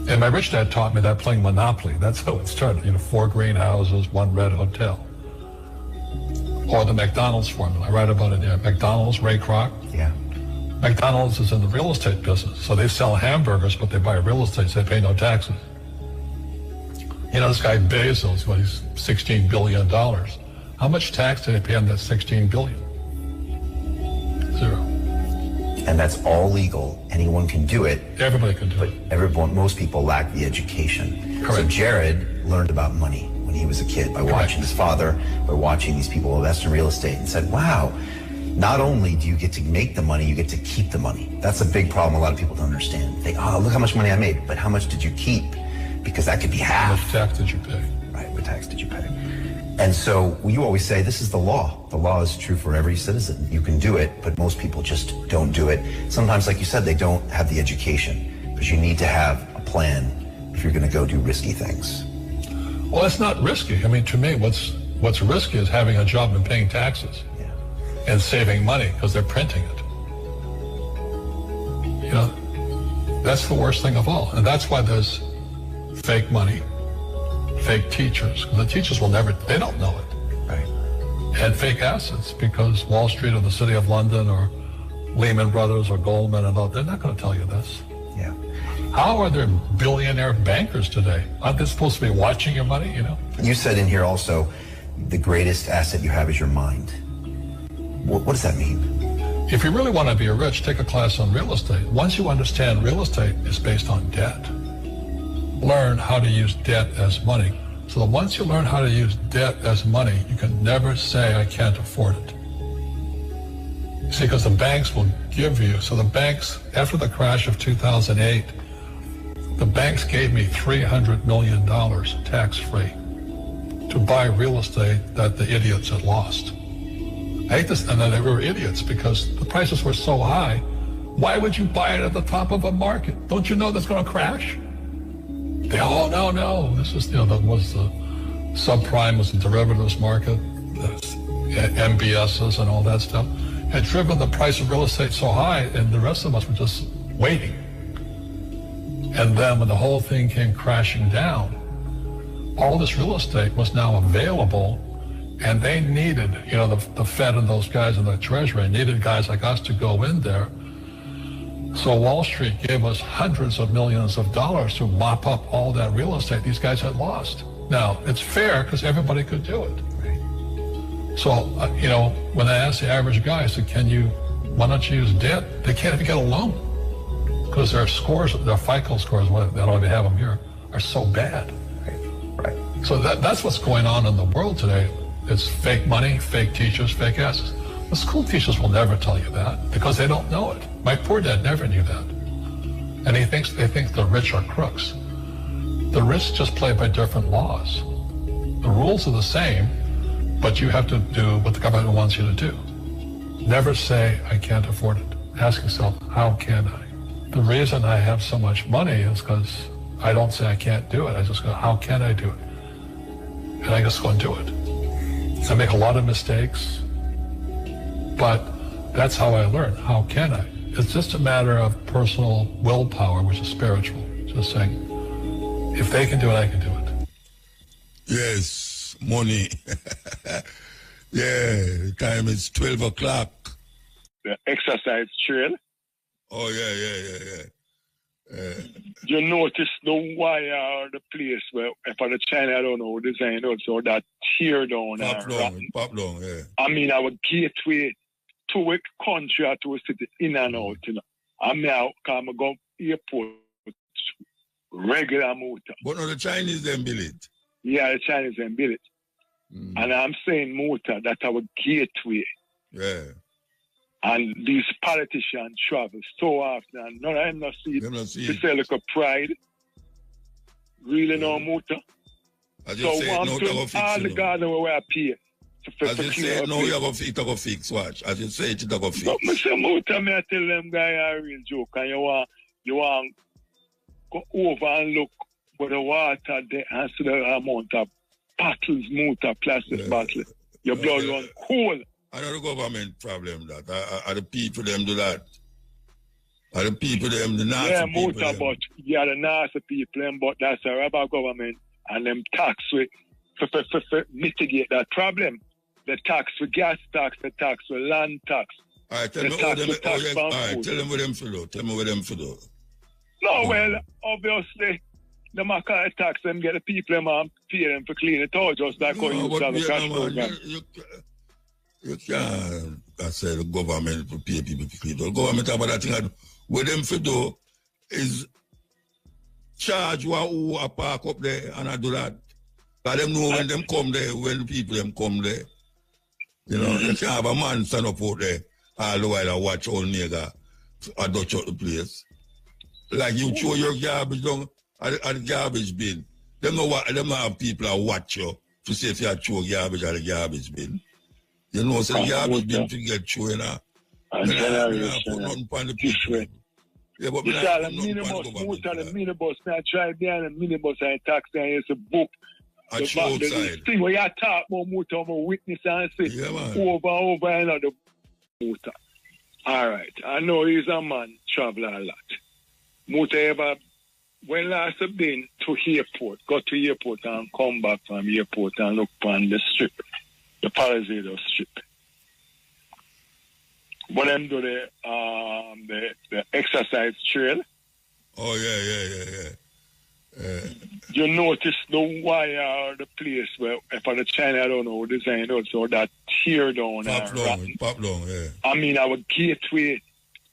and my rich dad taught me that playing Monopoly. That's how it started, 4 greenhouses, 1 red hotel. Or the McDonald's formula. I write about it there. McDonald's, Ray Kroc.
Yeah.
McDonald's is in the real estate business. So they sell hamburgers, but they buy real estate, so they pay no taxes. This guy Bezos, he's $16 billion. How much tax did they pay on that $16 billion? Zero.
And that's all legal. Anyone can do it.
Everybody can do
it. Most people lack the education.
Correct.
So Jared learned about money when he was a kid by watching his father, by watching these people invest in real estate, and said, wow, not only do you get to make the money, you get to keep the money. That's a big problem a lot of people don't understand. They, look how much money I made, but how much did you keep? Because that could be half.
How much tax did you pay?
Right, what tax did you pay? And so you always say, this is the law. The law is true for every citizen. You can do it, but most people just don't do it. Sometimes, like you said, they don't have the education, because you need to have a plan if you're going to go do risky things.
Well, it's not risky. I mean, to me, what's risky is having a job and paying taxes and saving money because they're printing it. That's the worst thing of all. And that's why there's fake money, fake teachers. The teachers they don't know it.
Right.
And fake assets because Wall Street or the City of London or Lehman Brothers or Goldman and all, they're not going to tell you this.
Yeah.
How are there billionaire bankers today? Aren't they supposed to be watching your money,
You said in here also, the greatest asset you have is your mind. What does that mean?
If you really want to be rich, take a class on real estate. Once you understand real estate is based on debt, learn how to use debt as money. So once you learn how to use debt as money, you can never say, I can't afford it. You see, because the banks will give you, so the banks, after the crash of 2008, the banks gave me $300 million tax-free to buy real estate that the idiots had lost. I hate this, and then they were idiots because the prices were so high. Why would you buy it at the top of a market? Don't you know that's going to crash? No. This is, that was the subprime, was the derivatives market, the MBSs and all that stuff. Had driven the price of real estate so high, and the rest of us were just waiting. And then when the whole thing came crashing down, all this real estate was now available, and they needed, the Fed and those guys in the Treasury needed guys like us to go in there. So Wall Street gave us hundreds of millions of dollars to mop up all that real estate these guys had lost. Now, it's fair because everybody could do it. So, you know, when I asked the average guy, I said, why don't you use debt? They can't even get a loan because their scores, their FICO scores, they don't even have them here, are so bad.
Right.
So that's what's going on in the world today. It's fake money, fake teachers, fake asses. The school teachers will never tell you that because they don't know it. My poor dad never knew that. And they think the rich are crooks. The rich just play by different laws. The rules are the same, but you have to do what the government wants you to do. Never say, I can't afford it. Ask yourself, how can I? The reason I have so much money is because I don't say I can't do it. I just go, how can I do it? And I just go and do it. I make a lot of mistakes, but that's how I learn. How can I? It's just a matter of personal willpower, which is spiritual. Just saying, if they can do it, I can do it.
Yes, money. Yeah, time is 12 o'clock.
The exercise trail.
Oh, yeah.
You notice the wire or the place where, for the China, I don't know, design also that tear down.
Pop down, yeah.
I mean, our gateway to a country or to a city in and out, you know. I'm now come go airport, regular motor.
But no, the Chinese then build it.
Yeah, the Chinese then build it. And I'm saying motor, that's our gateway.
Yeah.
And these politicians travel so often, and none of them not see it. They say like a pride. Really no motor. So I'm doing all the garden where I pay.
As you say, no, you have to fix, watch. As you say, you have to fix.
No, I say motor, I tell them guy a real joke, and you want go over and look for the water there and see the amount of bottles, motor, plastic bottles. Your blood run cold.
I know the government problem that. Are the people them do that? Are the people them the nasty people?
Yeah, motor, but yeah, the nasty people them, but that's a rubber government and them tax we for mitigate that problem. The tax for gas tax, the tax for land tax.
All right, tell me what them for do. Tell me what them for do.
No, well, obviously, the Maca tax them get the people them and pay them for clean it out, just like how you have a cash program.
You can't say the government to pay people to clean it out. The government about that thing. What them for do is charge who are park up there and I do that. Because them know when them come there, when people them come there. You know, you can't have a man stand up out there all the while and watch all nigga a dutch out the place. Like you throw your garbage down at the garbage bin. Them not have people that watch you to see if you throw garbage at the garbage bin. You know, so the garbage bin to get through, you know. And put nothing on the people. Yeah, but
the minibus, I tried behind the minibus and taxi and it's a book. The thing where you talk about motor, about witness and say over and over motor. All right, I know he's a man travel a lot. Motor ever, when last I've been to airport, got to airport and come back from airport and look on the strip, the Palisades strip. When them do the exercise trail.
Oh yeah.
You notice the wire or the place where, for the China, I don't know, design also that tear down.
Pop down, yeah.
I mean, our gateway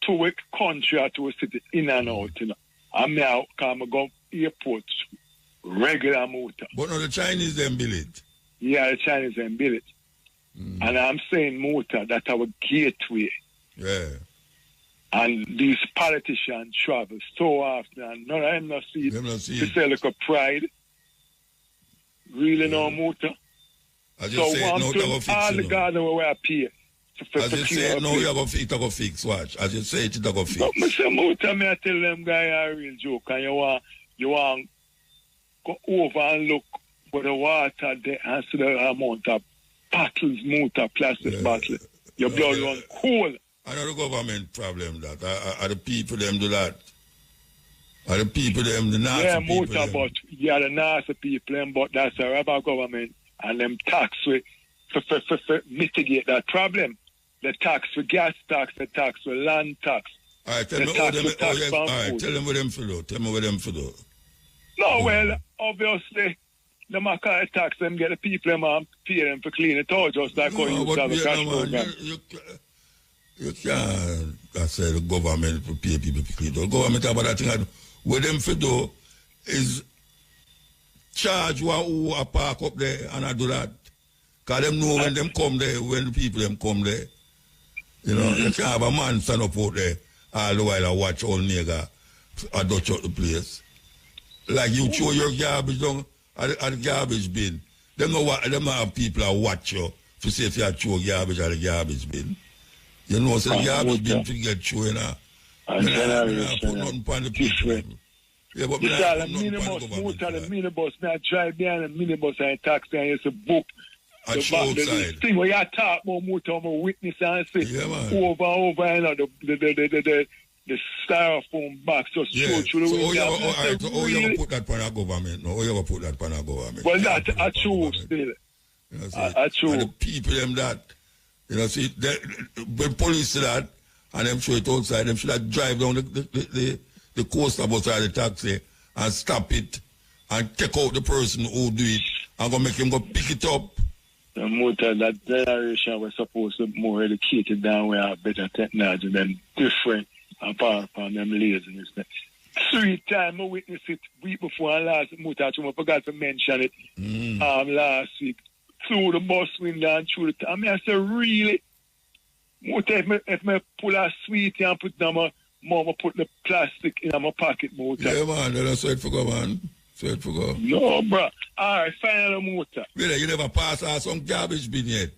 to a country or to a city in and out, you know. I'm now come go airport, regular motor.
But no, the Chinese then build it.
Yeah, the Chinese then build it. And I'm saying motor, that's our gateway.
Yeah.
And these politicians travel so often, and none of them not see it. They say like a pride. Really no motor.
So I'm doing
all the garden where I pay.
As you say, no, you have to fix, watch. As you say, you have to fix.
No, I say motor, I tell them guy a real joke, and you want go over and look for the water there and see the amount of bottles, motor, plastic bottles. Your blood run cold.
I know the government problem that. Are the people them do that? Are the people them the nasty people?
Yeah, motor, but yeah, the nasty people them, but that's a rubber government and them tax we for mitigate that problem. The tax for gas tax, the tax for land tax.
All right, tell me what them tell them what them for do. Tell me what them for do.
No, well, obviously, them are call tax them, get the people them and pay them for clean it out, just like how you have a cash program.
You can't, I say the government to pay people to clean it out. Government have that thing, what them for do is charge who are park up there and I do that. Because them know when them come there, when the people them come there. You know, you can't have a man stand up out there all the while and watch all nigga dutch out the place. Like you throw your garbage down at the garbage bin. Them have people that watch you to see if you throw garbage at the garbage bin. You know, so the garbage bin to get through, you know.
And
put nothing on the people. Yeah, but
the minibus, I drive behind the minibus and taxi and it's a book. The thing where you talk about motor, witness and say over and over, you know, the styrofoam box just show through the window.
So how you ever put that on a government? No, how you ever put that on a government?
Well, that I choose still.
You know, I choose. And the people them that, you know, see, when police see that, and them show it outside, them should have drive down the coaster bus or the taxi and stop it and take out the person who do it and go make him go pick it up.
The motor, that generation was supposed to be more educated than we have better technology than different apart from them laziness. 3 times I witnessed it week before last motor, I forgot to mention it last week. Through the bus window and through the time. I said, really? Motor, if I pull a sweetie and put down my mama put the plastic in my pocket, motor.
Yeah, man, that's what for go, man. So for go.
No, bro. All right, final motor.
Really, you never pass out some garbage bin yet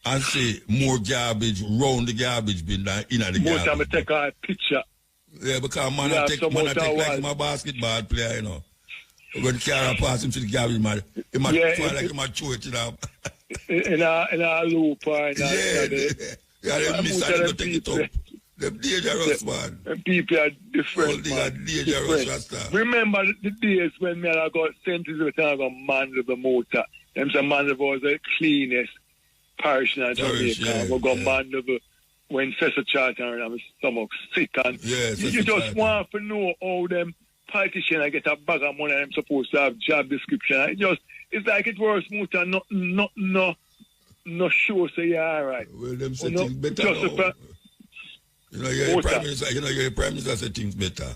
and say more garbage round the garbage bin than in the
motor,
garbage bin.
Motor, take a picture.
Yeah, because man, I take like my basketball player, you know. When Kara pass him to the garbage, man, he might feel like he might throw it, you know.
In a loop,
they miss and they take it up. They're dangerous, man.
And people are different,
man. Are dangerous, Rasta.
Remember the days when me I got sentenced with a man with the motor. Them some man was the cleanest parish in Jamaica. We got man with when Cesar Charter and my stomach sick and you just want to know how them politicians get a bag of money and I'm supposed to have job description. It's like it was motor, no sure say you're all right.
Well, them say things better. You know, you're a prime minister. You know, you're a prime minister. Say things better.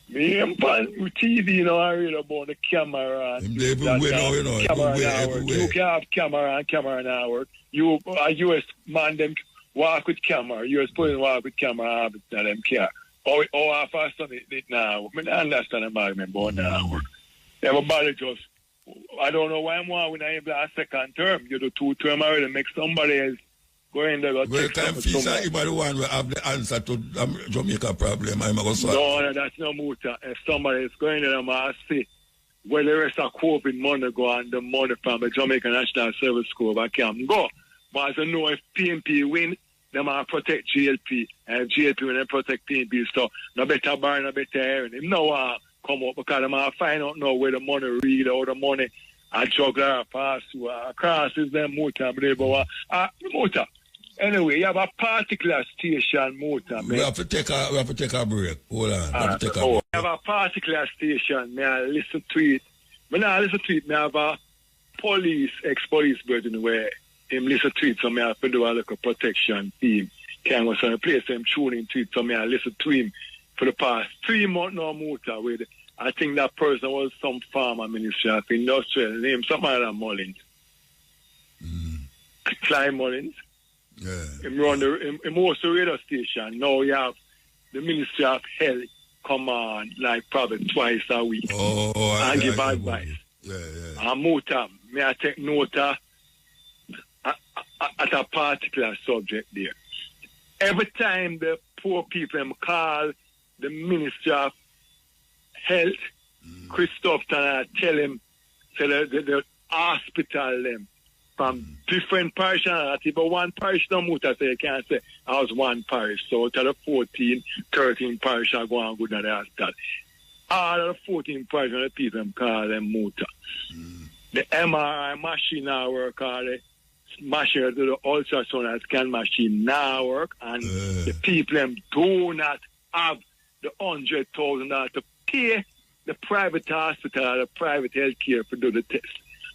Me and TV, you know, I read about the camera.
Everywhere now, you know. Everywhere.
You can have camera now work. You a US man them walk with camera. US police walk with camera. But them care. Oh, I fast on it now. I understand about me, but now work. Everybody just. I don't know why I'm when I have a second term. You do 2 term already. Make somebody else. Go in there, go take some.
Well, the one will have the answer to Jamaica problem. I'm going to solve.
No, that's no motor. If somebody is going there, I see where the rest of COVID money go and the money from the Jamaica National Service Corps, I can't go. But I know if PNP win, they might protect GLP. And GLP when they protect PNP, so no better bar, no better hearing. Him no come up because they might find out now where the money read or the money a juggler pass through. Crosses them motor, motor. Anyway, you have a particular station motor, man.
We have to take a break. Hold on.
We have a particular station, man. I listen to it. When I listen to it, I have a ex-police version where him listen to it, so I have to do a little protection team. Can't go to a place, I'm tuning to it, so I listen to him for the past 3 months now, motor. With, I think that person was some farmer minister of industrial, name somebody like Mullins. Clive Mullins.
Yeah.
Him run him host the radio station. Now you have the Ministry of Health come on like probably twice a week and give advice.
Yeah.
And motor, may I take note at a particular subject there. Every time the poor people call the Ministry of Health, Christoph tell him, say the hospital them. From different parishes, but one parish no motor, so you can't say I was one parish. So to the 14, 13 parish are going good at that. All of the 14 parish the people call them motor. The MRI machine now work, all the machine, the ultrasound and scan machine now work, and the people them do not have the $100,000 to pay the private hospital or the private health care to do the test.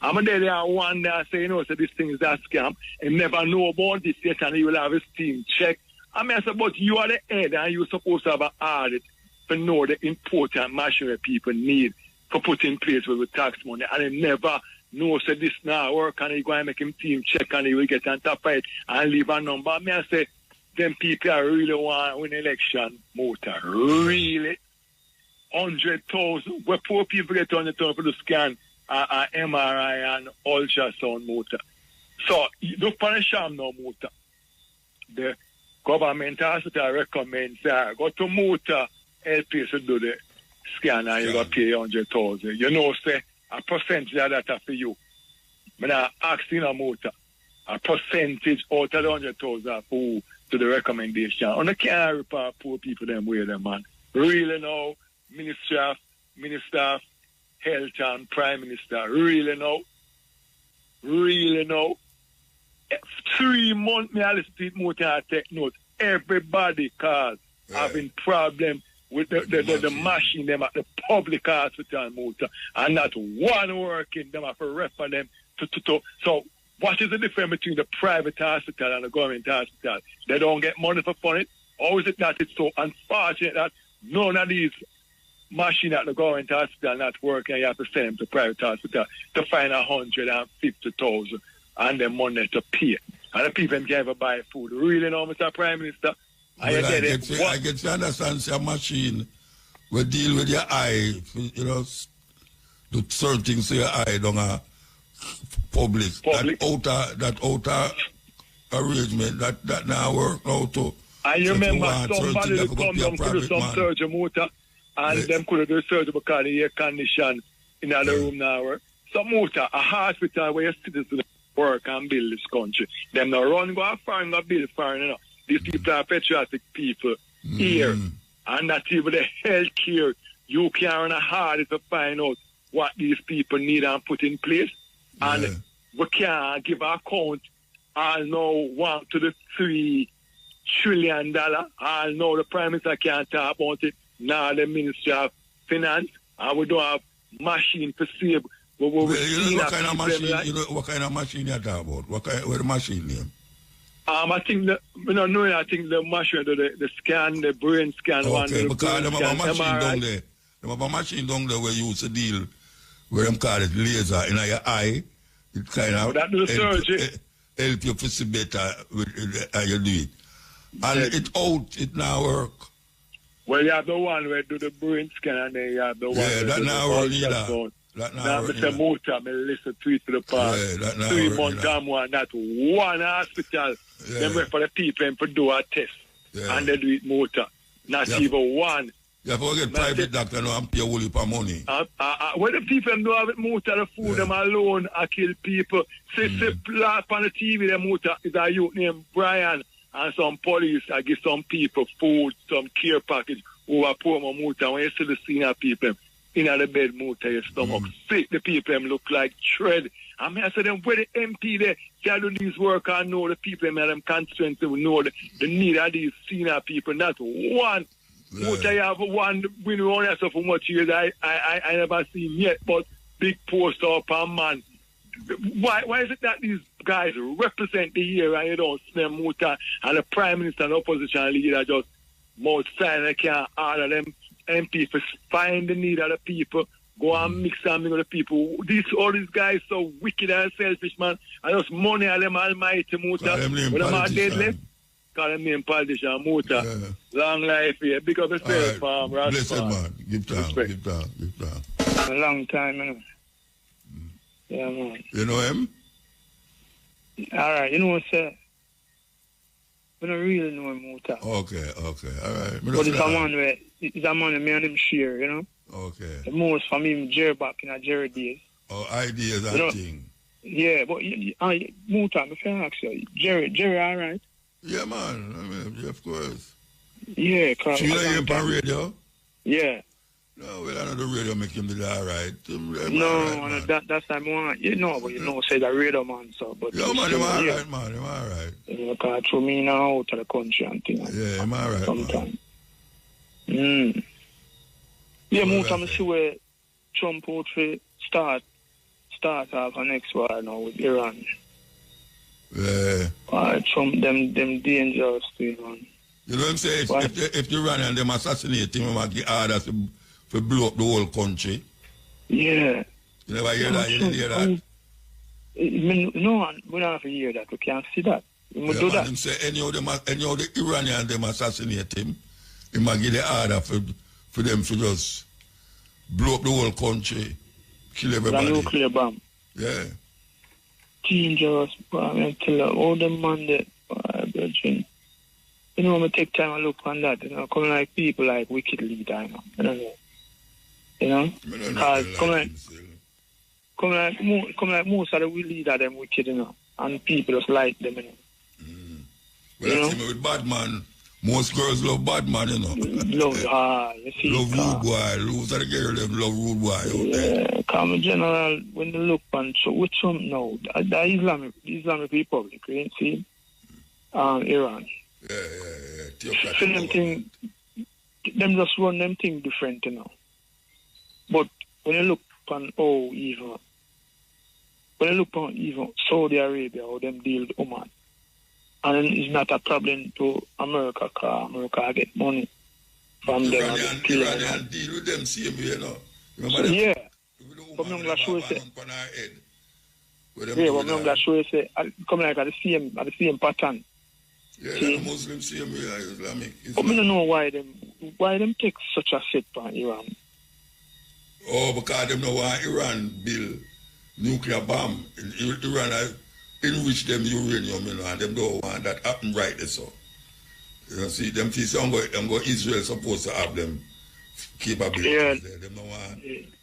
I'm there one day I say, you know, so this thing is a scam. And never know about this yet, and he will have his team check. I mean, I said, but you are the head, and you're supposed to have an audit to know the important machinery people need for put in place with tax money. And he never knows that this now work, and he go and make him team check, and he will get on top of it and leave a number. I mean, I say, them people are really want to win election, Motor. Really? 100,000. Where poor people get 100,000 for the scan, MRI and ultrasound, Motor. So, look for the sham now, Motor. The government hospital recommends go to Motor, help you to do the scan, and you got to pay 100,000. You know, say, a percentage of that for you. But I ask you a Motor, a percentage out of the 100,000 for to the recommendation. On the can't report poor people them way them, man. Really now, Minister of Health and Prime Minister, really now. 3 months me I listen to it more than take note. Everybody cause having problem with the machine them at the public hospital Motor, and not one working them have to refer them to. So what is the difference between the private hospital and the government hospital? They don't get money for it. Or is it that it's so unfortunate that none of these machines at the government hospital not working, and you have to send them to private hospital to find 150,000 and the money to pay? And the people can ever buy food. Really know, Mr. Prime Minister?
Well, I get to understand your machine will deal with your eye, you know, do certain things to your eye, don't public. That outer arrangement that now work now too.
I remember somebody that come down to do some surgery Motor, and them could do surgery because the air condition in the room now. So Motor, a hospital where your citizens work and build this country. Them not run go far and go build far, you know. These people are patriotic people here, and that even the health care you can hard to find out what these people need and put in place. And we can't give an account all now $1 to the $3 trillion. All now the Prime Minister can't talk about it. Now the Ministry of Finance, and we don't have machine to save.
You know what kind of machine? You know what kind of machine you talk about? What the machine name?
I think I think the machine, the scan, the brain scan one.
Okay, because they have a machine down there. They have a machine down there where you used to deal, where them call it laser in your eye. It kind of
that do the surgery.
Help you to see better how you do it. And it now work.
Well, you have the one where do the brain scan, and then you have the one
that now work either.
Now, Mr. Motor, I listen to it to the past. 3 months time, not one hospital. Them wait for the people and do a test. And they do it Motor. Not even one.
You have to get private doctor now and pay a whole heap of money.
When the people do have it Motor, the food them alone, I kill people. Say last on the TV, the Motor is a youth named Brian, and some police, I give some people food, some care package over poor Motor. When you see the senior people in the bed, Motor, your stomach sick, the people look like shred. I mean, I said, them where the MP there can do these work and know the people and them constituents will know the need of these senior people. Not one. Motor, you have one been around yourself for much years. I never seen yet, but big poster up and man. Why is it that these guys represent the year and you don't see them Motor and the Prime Minister and the opposition leader just mouth sign they can't order them MP for find the need of the people, go and mix and mingle the people. All these guys so wicked and selfish, man. And just money of them almighty Motor. When them are deadly, call them name politician Motor. Long life here. Big up yourself, Rastafari.
Blessed man. Give time.
A long time, you know. Yeah, man.
You know him?
Alright, you know what, sir? We don't really know him, Motor.
Okay, alright.
But it's a man where me and him share, you know?
Okay.
The most from him, Jerry back in Jerry days.
Oh, ideas and thing.
Yeah, but Motor, if I ask you, Jerry alright?
Yeah, man. I mean, of course.
Yeah, because...
You hear him on radio?
Yeah.
No, well, I know the radio make him do that alright.
No, that's time one. You know, but you know, say the radio man, so. But
yeah, man, him alright, man. Him alright.
Yeah, because through me now out of the country and things.
Yeah, him alright,
sometimes. Yeah, Motor, I see where Trump out to start start off a next war now with Iran.
Yeah.
Trump, them dangerous thing, man.
You know what I'm saying? If Iran and them assassinate him, they give orders to blow up the whole country.
Yeah.
You never hear that? You didn't hear that?
No, we don't have to hear that. We can't see that. We do that.
Him say any of the Iranian them assassinate him, he might give the order for them to just blow up the whole country, kill everybody.
The nuclear bomb.
Yeah.
Dangerous, but I'm going to tell you, all the man that, you know, I'm going to take time and look on that, you know, come like people like wicked leader, you know. I don't know. You know? Because come like most of the leader them wicked, you know, and people just like them, you know.
Well, you that's know? With bad man. Most girls love bad man, you know.
You see.
Love rude boy. Most of the girls them love rude boy out there.
Yeah, come general, when they look on, so with some, no, the Islamic Republic, you see, Iran.
Yeah.
So them thing, them just run them thing different, you know. But when you look on, Saudi Arabia, how them deal with Oman, and then it's not a problem to America, because America get money from them.
Iranian deal with them same way, you know.
So, yeah. But I'm going to show you, come like at the same pattern.
Yeah, the Muslim same way, Islamic.
But I don't know why them take such a set by Iran.
Oh, because them know why Iran build nuclear bomb. Iran enrich them uranium, you know, and them don't want that happen right there, so. You know, see, them see some go Israel supposed to have them capabilities there.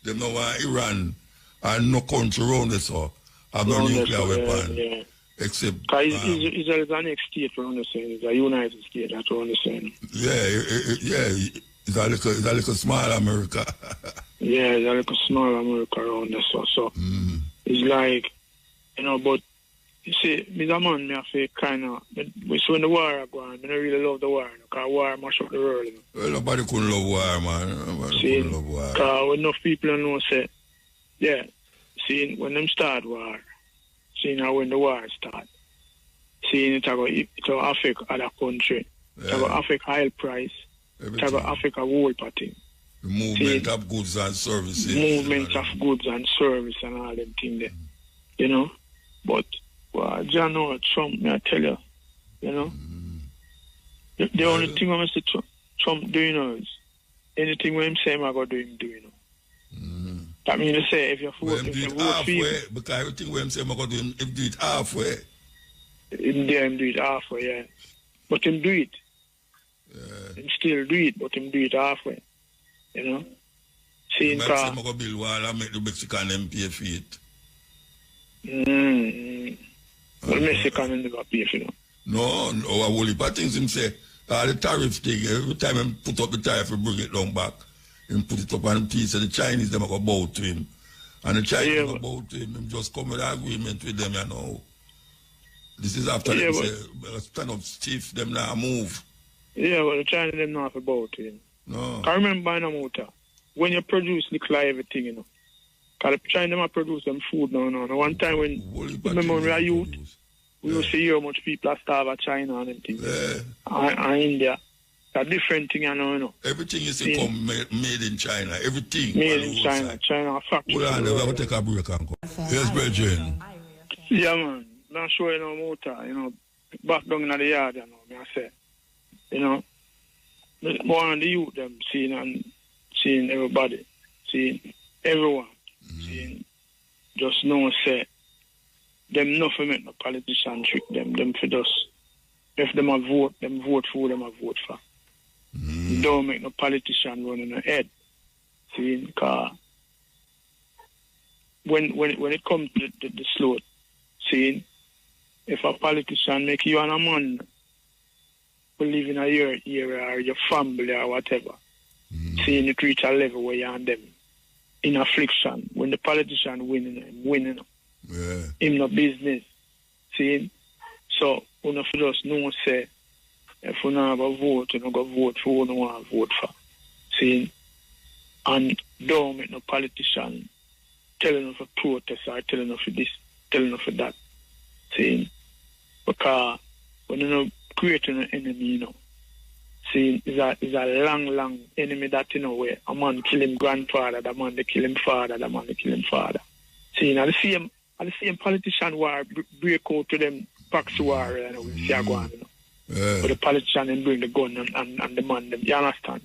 Them know why Iran and no country around there, so have no nuclear weapon.
Yeah.
Except
Israel is the next state for understanding. It's a United States, that's for understanding.
Yeah. It's a little small America.
Yeah, it's a little small America around there, so it's like, you know, but you see, me a man, me I feel kind of, so when the war are going, I don't really love the war, because war mash up the world. You know?
Well, nobody couldn't love war, man.
Because enough people know, say, yeah, see, when them start war, see now when the war start, see, it will affect other country, it will affect oil price, it will affect a whole party.
The movement of goods and services.
Movement of goods and service and all them things there, you know, but John Trump, may I tell you, you know, the only thing I see Trump doing is anything when him say I'm going to do, you know. That means to say if you vote
halfway, because everything when him say I'm going to do, him do it halfway.
Him do it halfway, yeah. But him do it. Him still do it, but him do it halfway. You know?
I'm going to build wall and make the Mexican them pay for it.
Well, Mexican never pay for it.
No, a whole heap of things him say. The tariff thing, every time him put up the tariff, he bring it down back. Him put it up on him, so the Chinese them go bow to him. And the Chinese go bow to him, just come with an agreement with them, you know. This is after them say, stand up stiff, them now move.
Yeah, but the Chinese them not have to bow to him.
No.
I remember in a motor, when you produce liquor, everything, you know. Because the China them produce them food now. One time when we were youth, we used to hear how much people are starved at China and everything. And India. It's a different thing, you know.
Everything is made in China. Everything.
Made in China. China factory.
Hold on, we'll take a break and come. Yes, Bridget.
Yeah, man. I'm showing no motor, you know. Back down in the yard, you know, I say. You know. One of the youth, them seeing everybody. Seeing everyone. Just know say them nothing make no politician trick them for just if them a vote for them a vote for. Don't make no politician run in the head. See, because when it comes to the slope, see, if a politician make you and a man believe in your area or your family or whatever, see, it reach a level where you're on them in affliction. When the politician winning, him no business. See? So, we don't just know, say, if we don't have a vote, you don't go vote for who you want to vote for. See? And don't make no politician telling us for protest or telling us for this, telling us for that. See, because when you know creating an enemy, you know, see, is a long enemy that, you know, where a man kill him grandfather, the man they kill him father, the man they kill him father. See, now the same politician war break out to them Pax war, you know, we see a go on, you know. But the politician then bring the gun and the man them, you understand?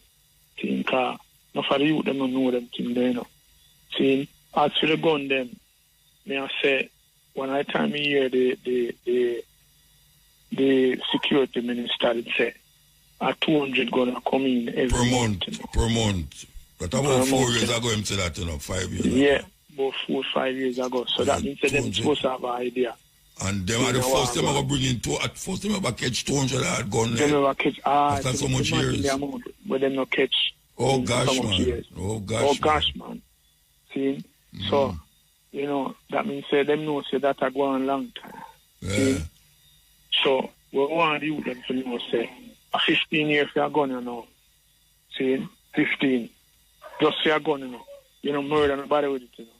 See, because not for the youth, them don't know them things there, you know. See, as for the gun them, may I say, when I time I hear the security minister did say, 200 gonna come in every month. You know.
Per month. But about 4 years ago, him said that, you know, 5 years ago.
Yeah, about 4 or 5 years ago. So that means that them supposed to have an idea.
And them are the first time ever bring in first time ever catch 200 hard gun.
Them ever catch,
after so much years.
The amount where them not catch.
Oh gosh,
so
man.
Years.
Oh gosh,
man. See? So, you know, that means say them know say that a go on long time.
Yeah.
See? So, we want you them to know say, a 15 years for a gun, you know. See? 15. Just for a gun, you know. You know, murder nobody with it, you know.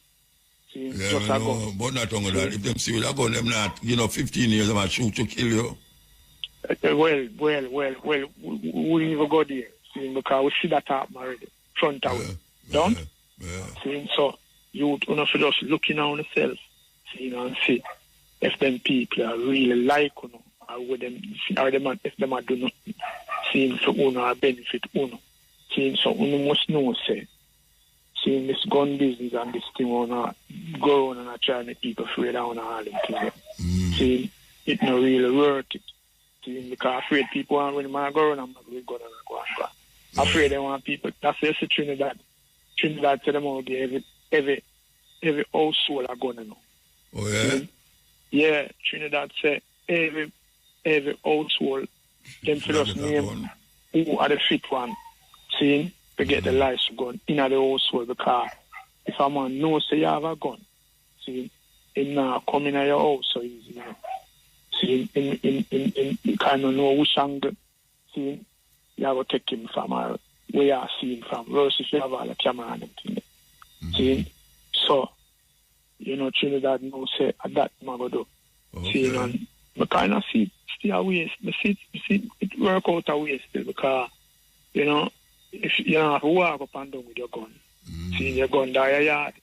See?
Yeah,
just a gun.
But not only that, if them see with a gun, them not, you know, 15 years, they might shoot to kill you.
Well, we even go there. See? Because we see that happen already. Front of it. Don't? See? So, you know, for just looking on yourself, see, you know, and see if them people are really like, you know, or with them, or them, if them are do not seeing for uno or benefit uno. Seeing so uno must know, say, seeing this gun business and this thing on go on and try to make people afraid down all them things. Seeing it not really worth it. Seeing because afraid people want when they go on and go on and go on. Afraid they want people. That's the Trinidad. Trinidad to them out there every household are going to know.
Oh yeah?
Yeah, Trinidad say every household, them for us name who are the fit one, seeing to get the license gun in the household because if a man knows say you have a gun, see, him now come in your house so easy, you know. See, in kind of know which angle, see, you have to take him from where you are seeing from, versus if you have all the camera and everything. See, so, you know, Trinidad knows say that I'm going to do.
Okay.
See, and I kind of see it still a waste. I see it work out a waste still because, you know, if you don't have to walk up and down with your gun, see, your gun down your yard,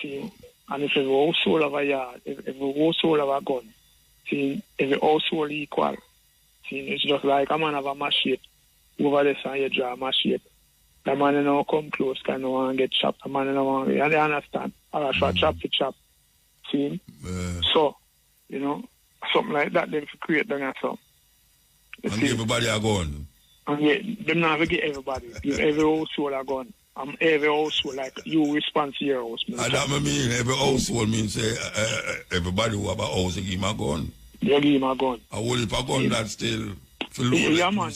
see, and if every household have a yard, if every household have a gun, see, every household equal, see, it's just like a man have a machete over this and you draw a machete. The man you know come close because no one get chopped. The man you know want, you understand? Or I try chop to chop. See? So, you know, something like that, they create them or something.
And give everybody a gun.
And yeah, them not get everybody. Give every household a gun. Every household, like you respond to your house.
And that mean every household means everybody who have a house, they give him a gun.
They give him a gun.
A whole heap of gun that still feel
yeah, man.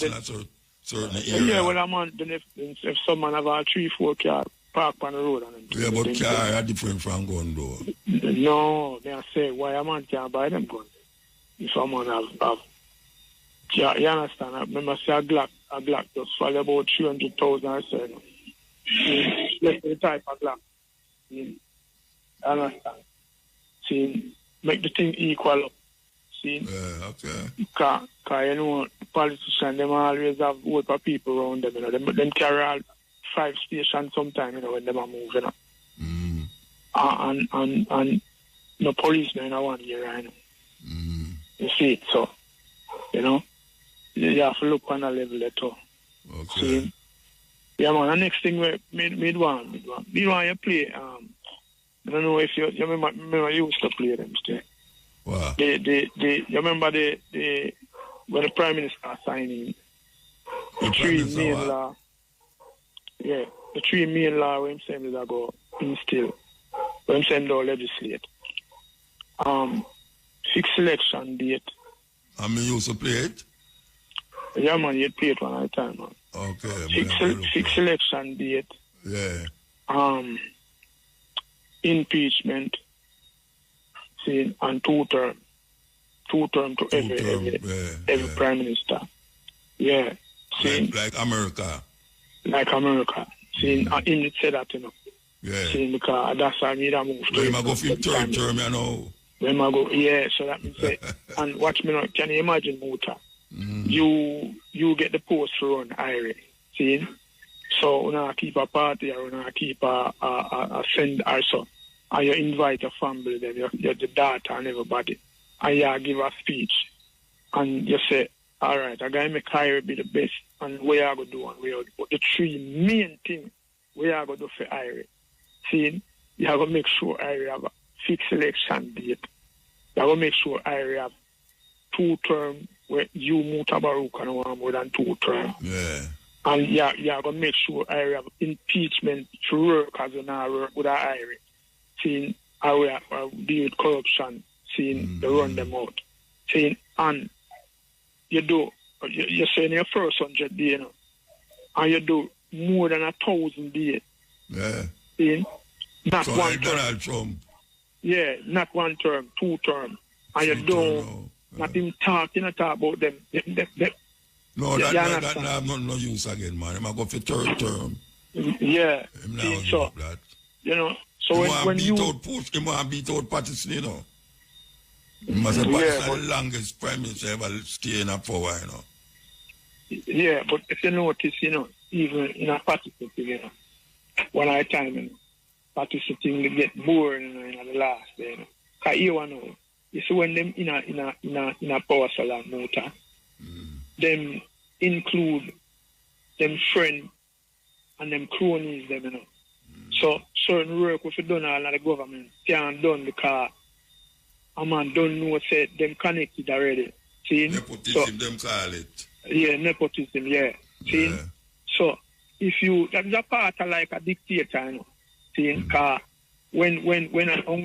Certain area.
Yeah, well, man, then if someone have a 3-4 car parked on the road.
Yeah, but car are different from gun, though.
No, they say, why a man can't buy them guns? If someone have yeah, you understand? I remember say a Glock just for about 300,000 or so. Less the type of Glock. You understand? See, make the thing equal up. See?
Yeah, okay.
Because, you know, politicians, them always have work for people around them, you know. Them carry all 5 stations sometime, you know, when them are moving up. And no policemen in 1 year, right now. You see it, so, you know, you have to look on a level there too.
Okay.
See? Yeah, man, the next thing we want you play, I don't know if you remember you used to play them still.
Wow.
You remember when the Prime Minister signing the 3 main law? Yeah, the 3 main law when him saying that go instill, when him saying they'll legislate. Fixed election date.
I mean, you used to play it?
Yeah, man, you play it one at a time, man.
Okay.
Fixed election date.
Yeah.
Impeachment. See, and 2 term. 2 term to every Prime Minister. Yeah. See,
like America.
Like America. See, him said that, you know.
Yeah.
See, because that's why I need a move.
When I go for third term, you know.
When I go, yeah, so that means say, and watch me now, can you imagine, Muta? You get the post to run IRA, see? So when I keep a party or when I keep a friend or so, and you invite your family, then your daughter and everybody, and you give a speech, and you say, all right, I gotta make IRA be the best, and what I going to do, and where but the three main things we are going to do for IRA. See, you have to make sure IRA have a fixed election date. You have to make sure IRA have 2 terms where you, Mutabaruka, no want more than 2 terms.
Yeah.
And you have to make sure IRA have impeachment to work as an IRA with IRA. Seeing IRA deal with corruption, seeing they run them out. Seeing, and you do, you're saying your first 100 days, you know, and you do more than 1,000 days.
Yeah.
See? Not
so
one
like
term.
Donald Trump.
Yeah, not 1 term, 2 term. And you don't, not even talk about them.
No, that have no use again, man. I'm going to go for 3rd term.
Yeah.
See,
so,
that.
You know, so when you...
He want to beat out Patterson, you know. He must have Patterson the longest prime minister ever stay in a power, you know.
Yeah, but if you notice, you know, even in a Patterson, you know, one at a time, you know, Patterson thing get bored, you know, in the last day, you know. Because you know, you see when them in a power salon motor, them include them friend and them cronies, them, you know. So certain work if you done all of the government can't done because a man don't know say them connected already. See?
Nepotism, them call it.
Yeah, nepotism, yeah. See?
Yeah.
So if you that is a part of like a dictator, you know. See? Because when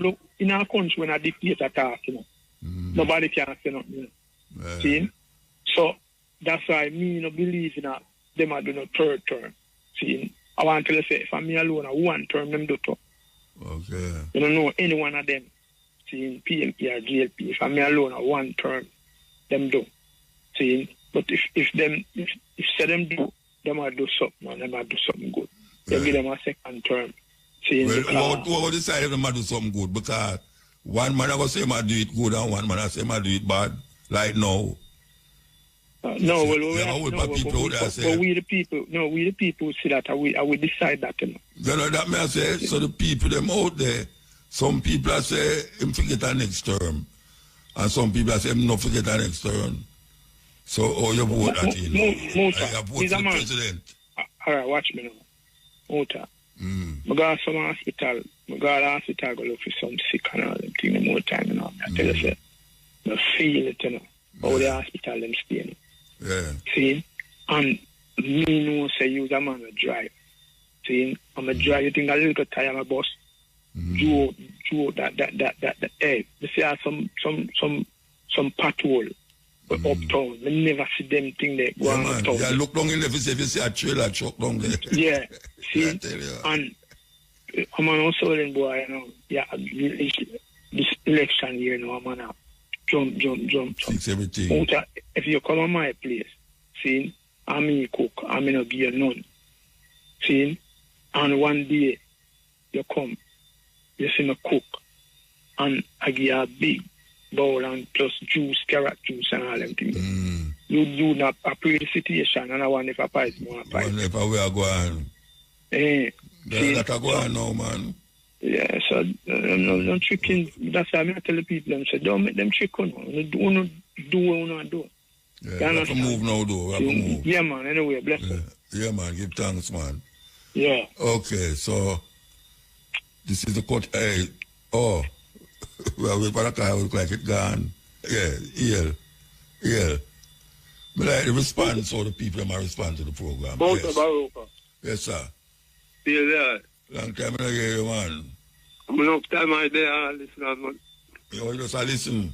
look in our country when a dictator talk, you know, nobody can say nothing, you know.
Yeah.
See? So that's why me no believe in that them are doing a 3rd term. See? I want to say, if I'm me alone, a 1 term, them do too.
Okay.
You don't know any one of them, seeing PMP or GLP. If I'm me alone, a 1 term, them do. Seeing, but if say them do, them might do something, and them might do something good. They give them a 2nd term. Seeing,
well, what decide if them might do something good? Because one man I go say might do it good, and one man I say might do it bad. Like now.
No, well, we the people see that, I will decide that, you know.
You know that may I say, so the people them out there, some people say him forget the next term, and some people say him not forget the next term. So, you vote that, you know. I vote for the president.
All right, watch me now. Mota. I go to some hospital, go look for some sick and all them things more time, you know. I tell you, I feel it, you know. How the hospital them stay, you know.
Yeah.
See? And me know say you a man to drive. See? I'm a drive, you think a little time a bus. Joe that hey, you see some patrol uptown. I never see them thing there go on uptown.
Yeah, look down in there, if you see a trailer truck down there.
Yeah. See? And I'm an also boy, you know, yeah, this election year, you know, I'm gonna jump.
Fix everything.
If you come on my place, see, I'm in cook, I'm in a give you none. See, and one day you come, you see me cook, and I give you a big bowl and plus juice, carrot juice and all them things. You do not appreciate the situation, and I want if I price more price.
One if we are going. That are going now, man.
Yeah, so no tricking. That's why I tell the people, them say, don't make them trick on. Do what you do.
Yeah, we have to move now, though. We have to move.
Yeah, man, anyway, bless you.
Yeah, man, give thanks, man.
Yeah.
Okay, so this is the court. Hey, well, we look like it gone. Yeah. But like the response, so the people might respond to the program.
Mutabaruka.
Yes, sir.
Still there.
Long time I hear you, man.
I'm enough time I there, I listen, man.
You just listen?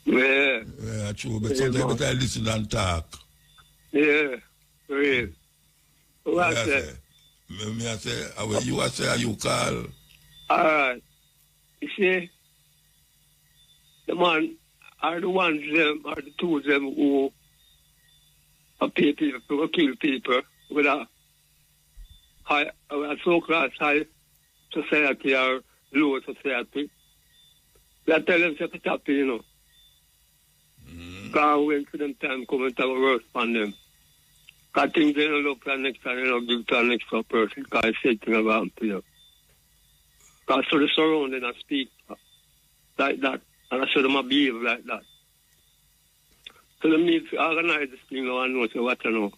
Yeah.
Yeah, true, but sometimes I listen and talk.
Yeah, real. What I say?
Me I say, you say, you call?
All right. You see, the man are the ones, them, are the two of them who pay people, who kill people with a so-called high
society or low society. We are telling them to stop, you know. Because when for them time come and have a worse on them. Because things they don't look for next time, they don't give to the next person. Because I say things about them, you know. Because so the surrounding I speak like that. And I show them a behave like that. So they need to organize this thing now and know so what you know.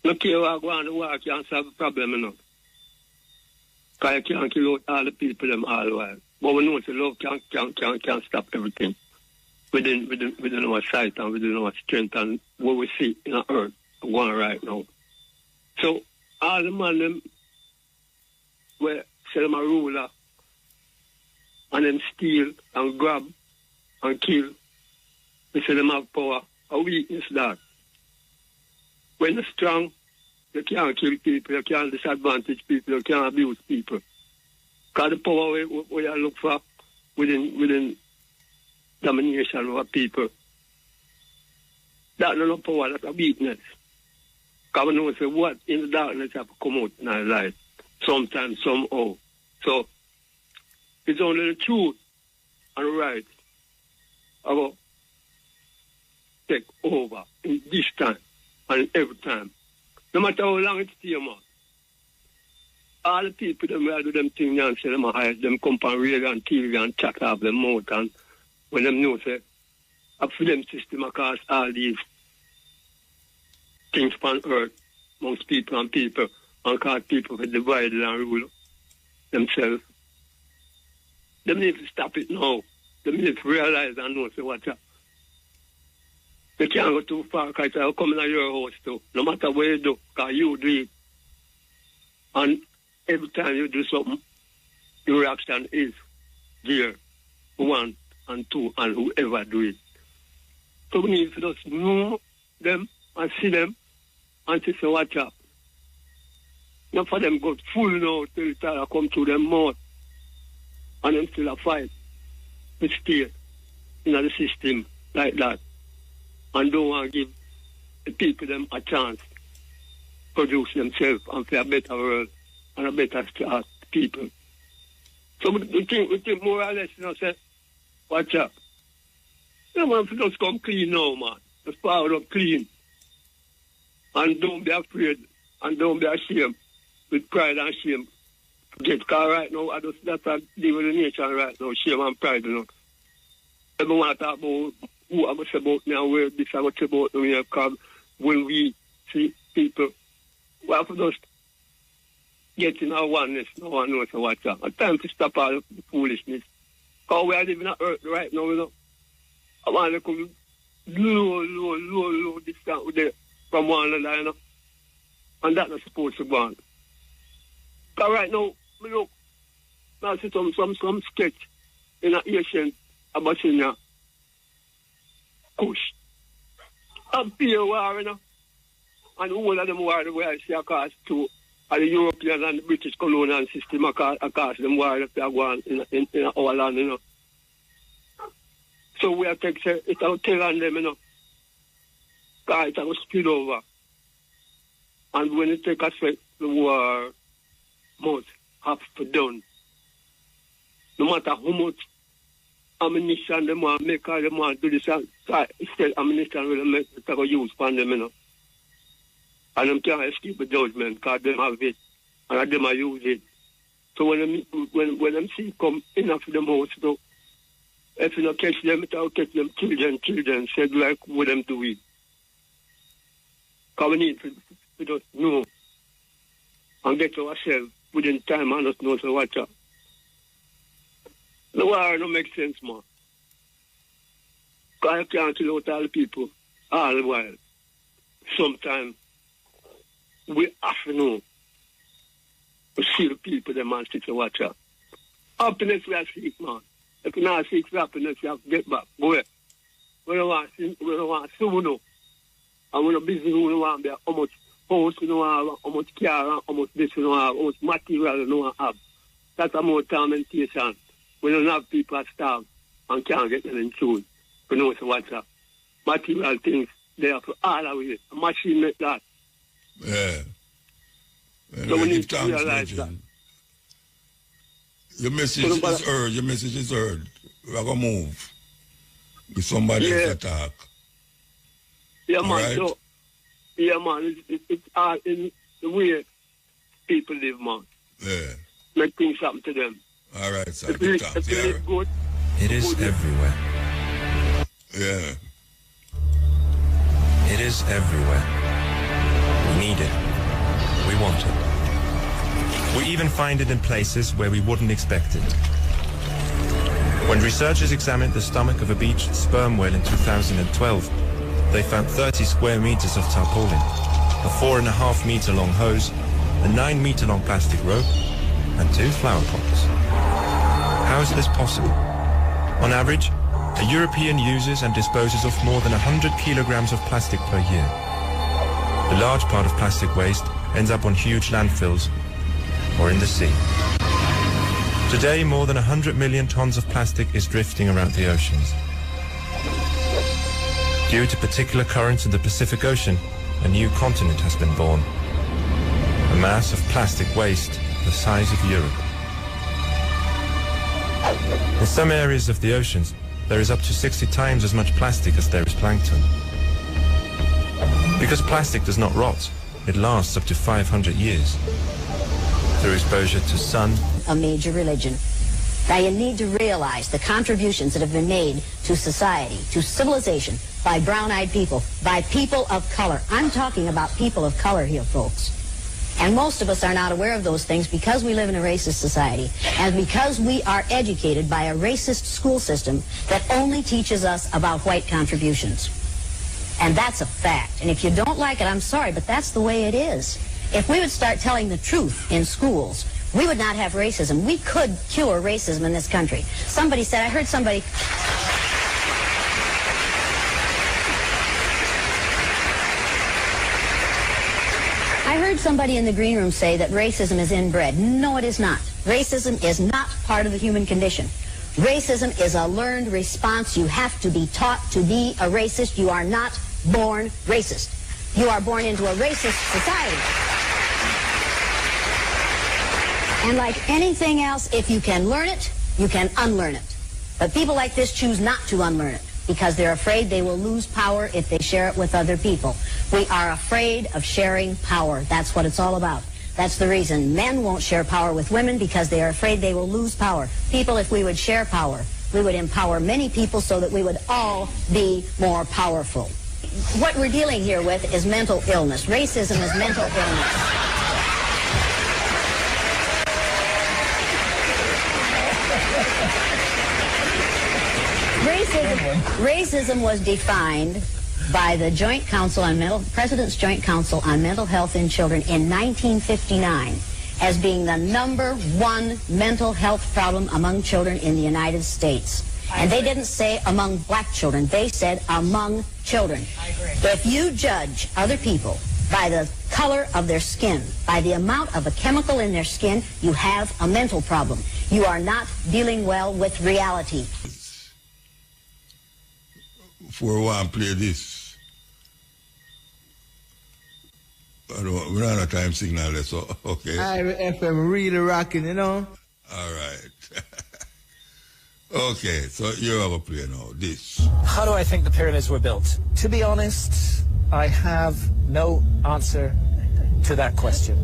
No care what go on the war can't solve the problem, you know. Because you can't kill out all the people them all the while. But we know that love can't stop everything. Within our sight and within our strength and what we see in our earth going right now. So all the man them where say them a ruler and them steal and grab and kill, they say them have power. A weakness that. When they're strong, you can't kill people, you can't disadvantage people, you can't abuse people. Because the power we look for within domination over people, that's not power, that's a weakness. Because we know say what in the darkness have to come out in our life, sometimes, somehow. So, it's only the truth and the right about take over in this time and every time. No matter how long it stays, man. All the people them will do them things and say them hide them come and rail and kill and chat off them mouth and when them know say a film system across all these things on earth amongst people and cause people to divide and rule themselves. Them need to stop it now. Them need to realize and know say what's up. They can't go too far because they'll come in your house too. No matter what you do, because you do it. And every time you do something, your reaction is there, 1 and 2, and whoever do it. So we need to just know them and see them and to say, watch out. Not for them go full now till it come to them mouth and them still a fight. But still, in the system like that. And don't want to give the people them a chance to produce themselves and for a better world and a better start people. So we think more or less, you know, say, watch out. You know, man, just come clean now, man. Just power up clean. And don't be afraid and don't be ashamed with pride and shame. Because right now, that's a deal with the nation right now, shame and pride, you know. Everyone talk about who I say about me and where this I say about me because when we see people, we have to just get in our oneness, no one knows what's up. It's time to stop all the foolishness. Because we are living on earth right now, you know. I want to come low distance with them from one another, you know. And that's not supposed to go on. Because right now, look, I see some sketch in an Asian Abyssinia Kush. And peer war, you know. And all of them war the way I see across to the European and the British colonial system across them war that they are going in our land, you know. So we have to say it's our tell on them, you know. Because it's our spill over. And when it take effect, the war must have to done. No matter how much ammunition them want to make, or them want to do this, still ammunition will make it use for them, you know. And them can't escape the judgment because them have it and them are use it. So when them see come enough of them house, you know, if you don't catch them, it will catch them children, said like what them do it. Because we need to just know and get ourselves within time and just know so watch out. The war don't make sense, man. Because you can't kill out all the people all the while. Sometimes we have to know to see the people them and sit to watch out. Happiness we are seek, man. If you not seek for happiness, you have to get back. Go ahead. We don't want to see who know. And we're not busy who don't want to be how much house you don't have, how much car, how much this you don't have, how much material you don't have. That's a more tormentation. We don't have people that starve and can't get them in food. We know what's up. Material things, they have to all away. A machine like that.
Yeah.
So we need to realize that.
Your message is heard. Your message is heard. We're going to move with somebody else to talk.
Yeah, man. Right? So, yeah, man. It's all in the way people live, man.
Yeah.
Make things happen to them.
All right, sir.
If you live good,
it is everywhere.
Yeah.
It is everywhere. We need it. We want it. We even find it in places where we wouldn't expect it. When researchers examined the stomach of a beached sperm whale in 2012, they found 30 square meters of tarpaulin, a 4.5 meter long hose, a 9 meter long plastic rope, and 2 flower pots. How is this possible? On average, a European uses and disposes of more than 100 kilograms of plastic per year. A large part of plastic waste ends up on huge landfills or in the sea. Today, more than 100 million tons of plastic is drifting around the oceans. Due to particular currents in the Pacific Ocean, a new continent has been born. A mass of plastic waste the size of Europe. In some areas of the oceans, there is up to 60 times as much plastic as there is plankton. Because plastic does not rot, it lasts up to 500 years. Through exposure to sun,
a major religion. Now you need to realize the contributions that have been made to society, to civilization, by brown-eyed people, by people of color. I'm talking about people of color here, folks. And most of us are not aware of those things because we live in a racist society and because we are educated by a racist school system that only teaches us about white contributions. And that's a fact. And if you don't like it, I'm sorry, but that's the way it is. If we would start telling the truth in schools, we would not have racism. We could cure racism in this country. Somebody said, I heard somebody... I heard somebody in the green room say that racism is inbred. No, it is not. Racism is not part of the human condition. Racism is a learned response. You have to be taught to be a racist. You are not born racist. You are born into a racist society. And like anything else, if you can learn it, you can unlearn it. But people like this choose not to unlearn it because they're afraid they will lose power if they share it with other people. We are afraid of sharing power. That's what it's all about. That's the reason men won't share power with women because they are afraid they will lose power. People, if we would share power, we would empower many people so that we would all be more powerful. What we're dealing here with is mental illness. Racism is mental illness. Racism was defined by the President's Joint Council on Mental Health in Children in 1959 as being the #1 mental health problem among children in the United States. And they didn't say among black children, they said among children. If you judge other people by the color of their skin, by the amount of a chemical in their skin, you have a mental problem. You are not dealing well with reality.
For one, play this. We don't have a time signal there, so okay.
FM really rocking, you know.
All right. Okay, so you have a play now. This.
How do I think the pyramids were built? To be honest, I have no answer to that question.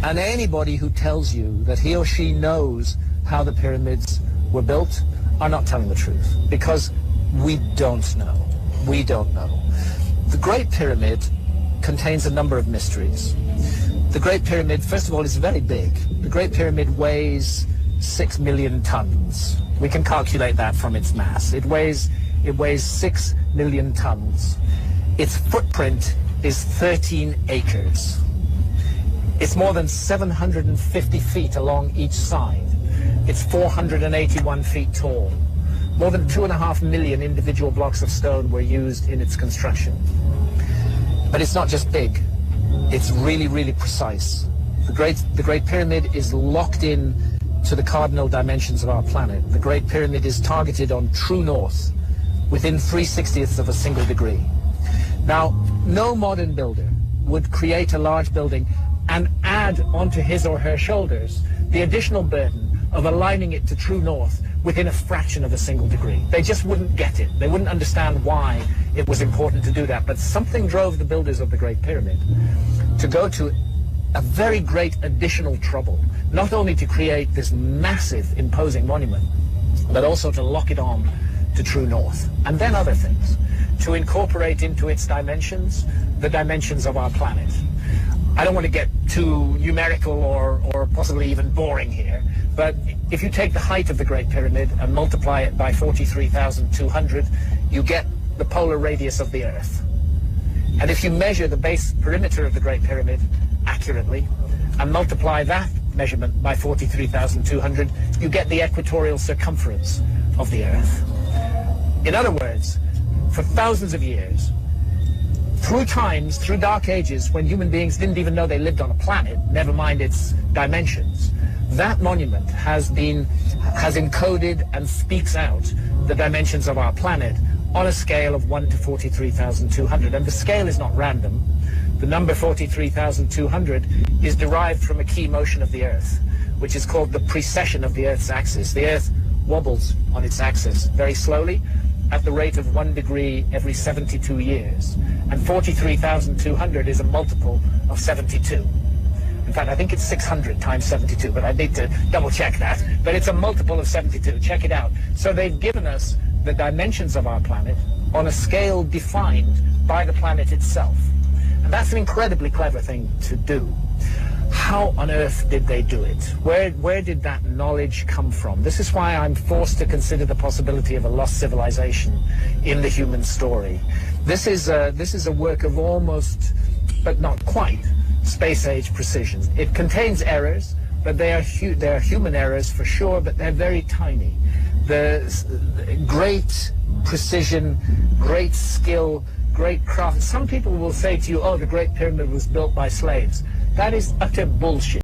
And anybody who tells you that he or she knows how the pyramids were built are not telling the truth, because we don't know. We don't know. The Great Pyramid contains a number of mysteries. The Great Pyramid, first of all, is very big. The Great Pyramid weighs 6 million tons. We can calculate that from its mass. It weighs 6 million tons. Its footprint is 13 acres. It's more than 750 feet along each side. It's 481 feet tall. More than 2.5 million individual blocks of stone were used in its construction. But it's not just big. It's really, really precise. The Great Pyramid is locked in to the cardinal dimensions of our planet. The Great Pyramid is targeted on true north within 3/60ths of a single degree. Now, no modern builder would create a large building and add onto his or her shoulders the additional burden of aligning it to true north within a fraction of a single degree. They just wouldn't get it. They wouldn't understand why it was important to do that. But something drove the builders of the Great Pyramid to go to a very great additional trouble, not only to create this massive, imposing monument, but also to lock it on to true north. And then other things, to incorporate into its dimensions the dimensions of our planet. I don't want to get too numerical or possibly even boring here, but if you take the height of the Great Pyramid and multiply it by 43,200, you get the polar radius of the Earth. And if you measure the base perimeter of the Great Pyramid accurately and multiply that measurement by 43,200, you get the equatorial circumference of the Earth. In other words, for thousands of years, through times, through dark ages, when human beings didn't even know they lived on a planet, never mind its dimensions, that monument has encoded and speaks out the dimensions of our planet on a scale of 1 to 43,200. And the scale is not random. The number 43,200 is derived from a key motion of the Earth, which is called the precession of the Earth's axis. The Earth wobbles on its axis very slowly at the rate of 1 degree every 72 years. And 43,200 is a multiple of 72. In fact, I think it's 600 times 72, but I need to double check that. But it's a multiple of 72. Check it out. So they've given us the dimensions of our planet on a scale defined by the planet itself. And that's an incredibly clever thing to do. How on earth did they do it? Where did that knowledge come from? This is why I'm forced to consider the possibility of a lost civilization in the human story. This is a work of almost, but not quite, space-age precision. It contains errors, but they are human errors for sure, but they're very tiny. The great precision, great skill, great craft. Some people will say to you, oh, the Great Pyramid was built by slaves. That is utter bullshit.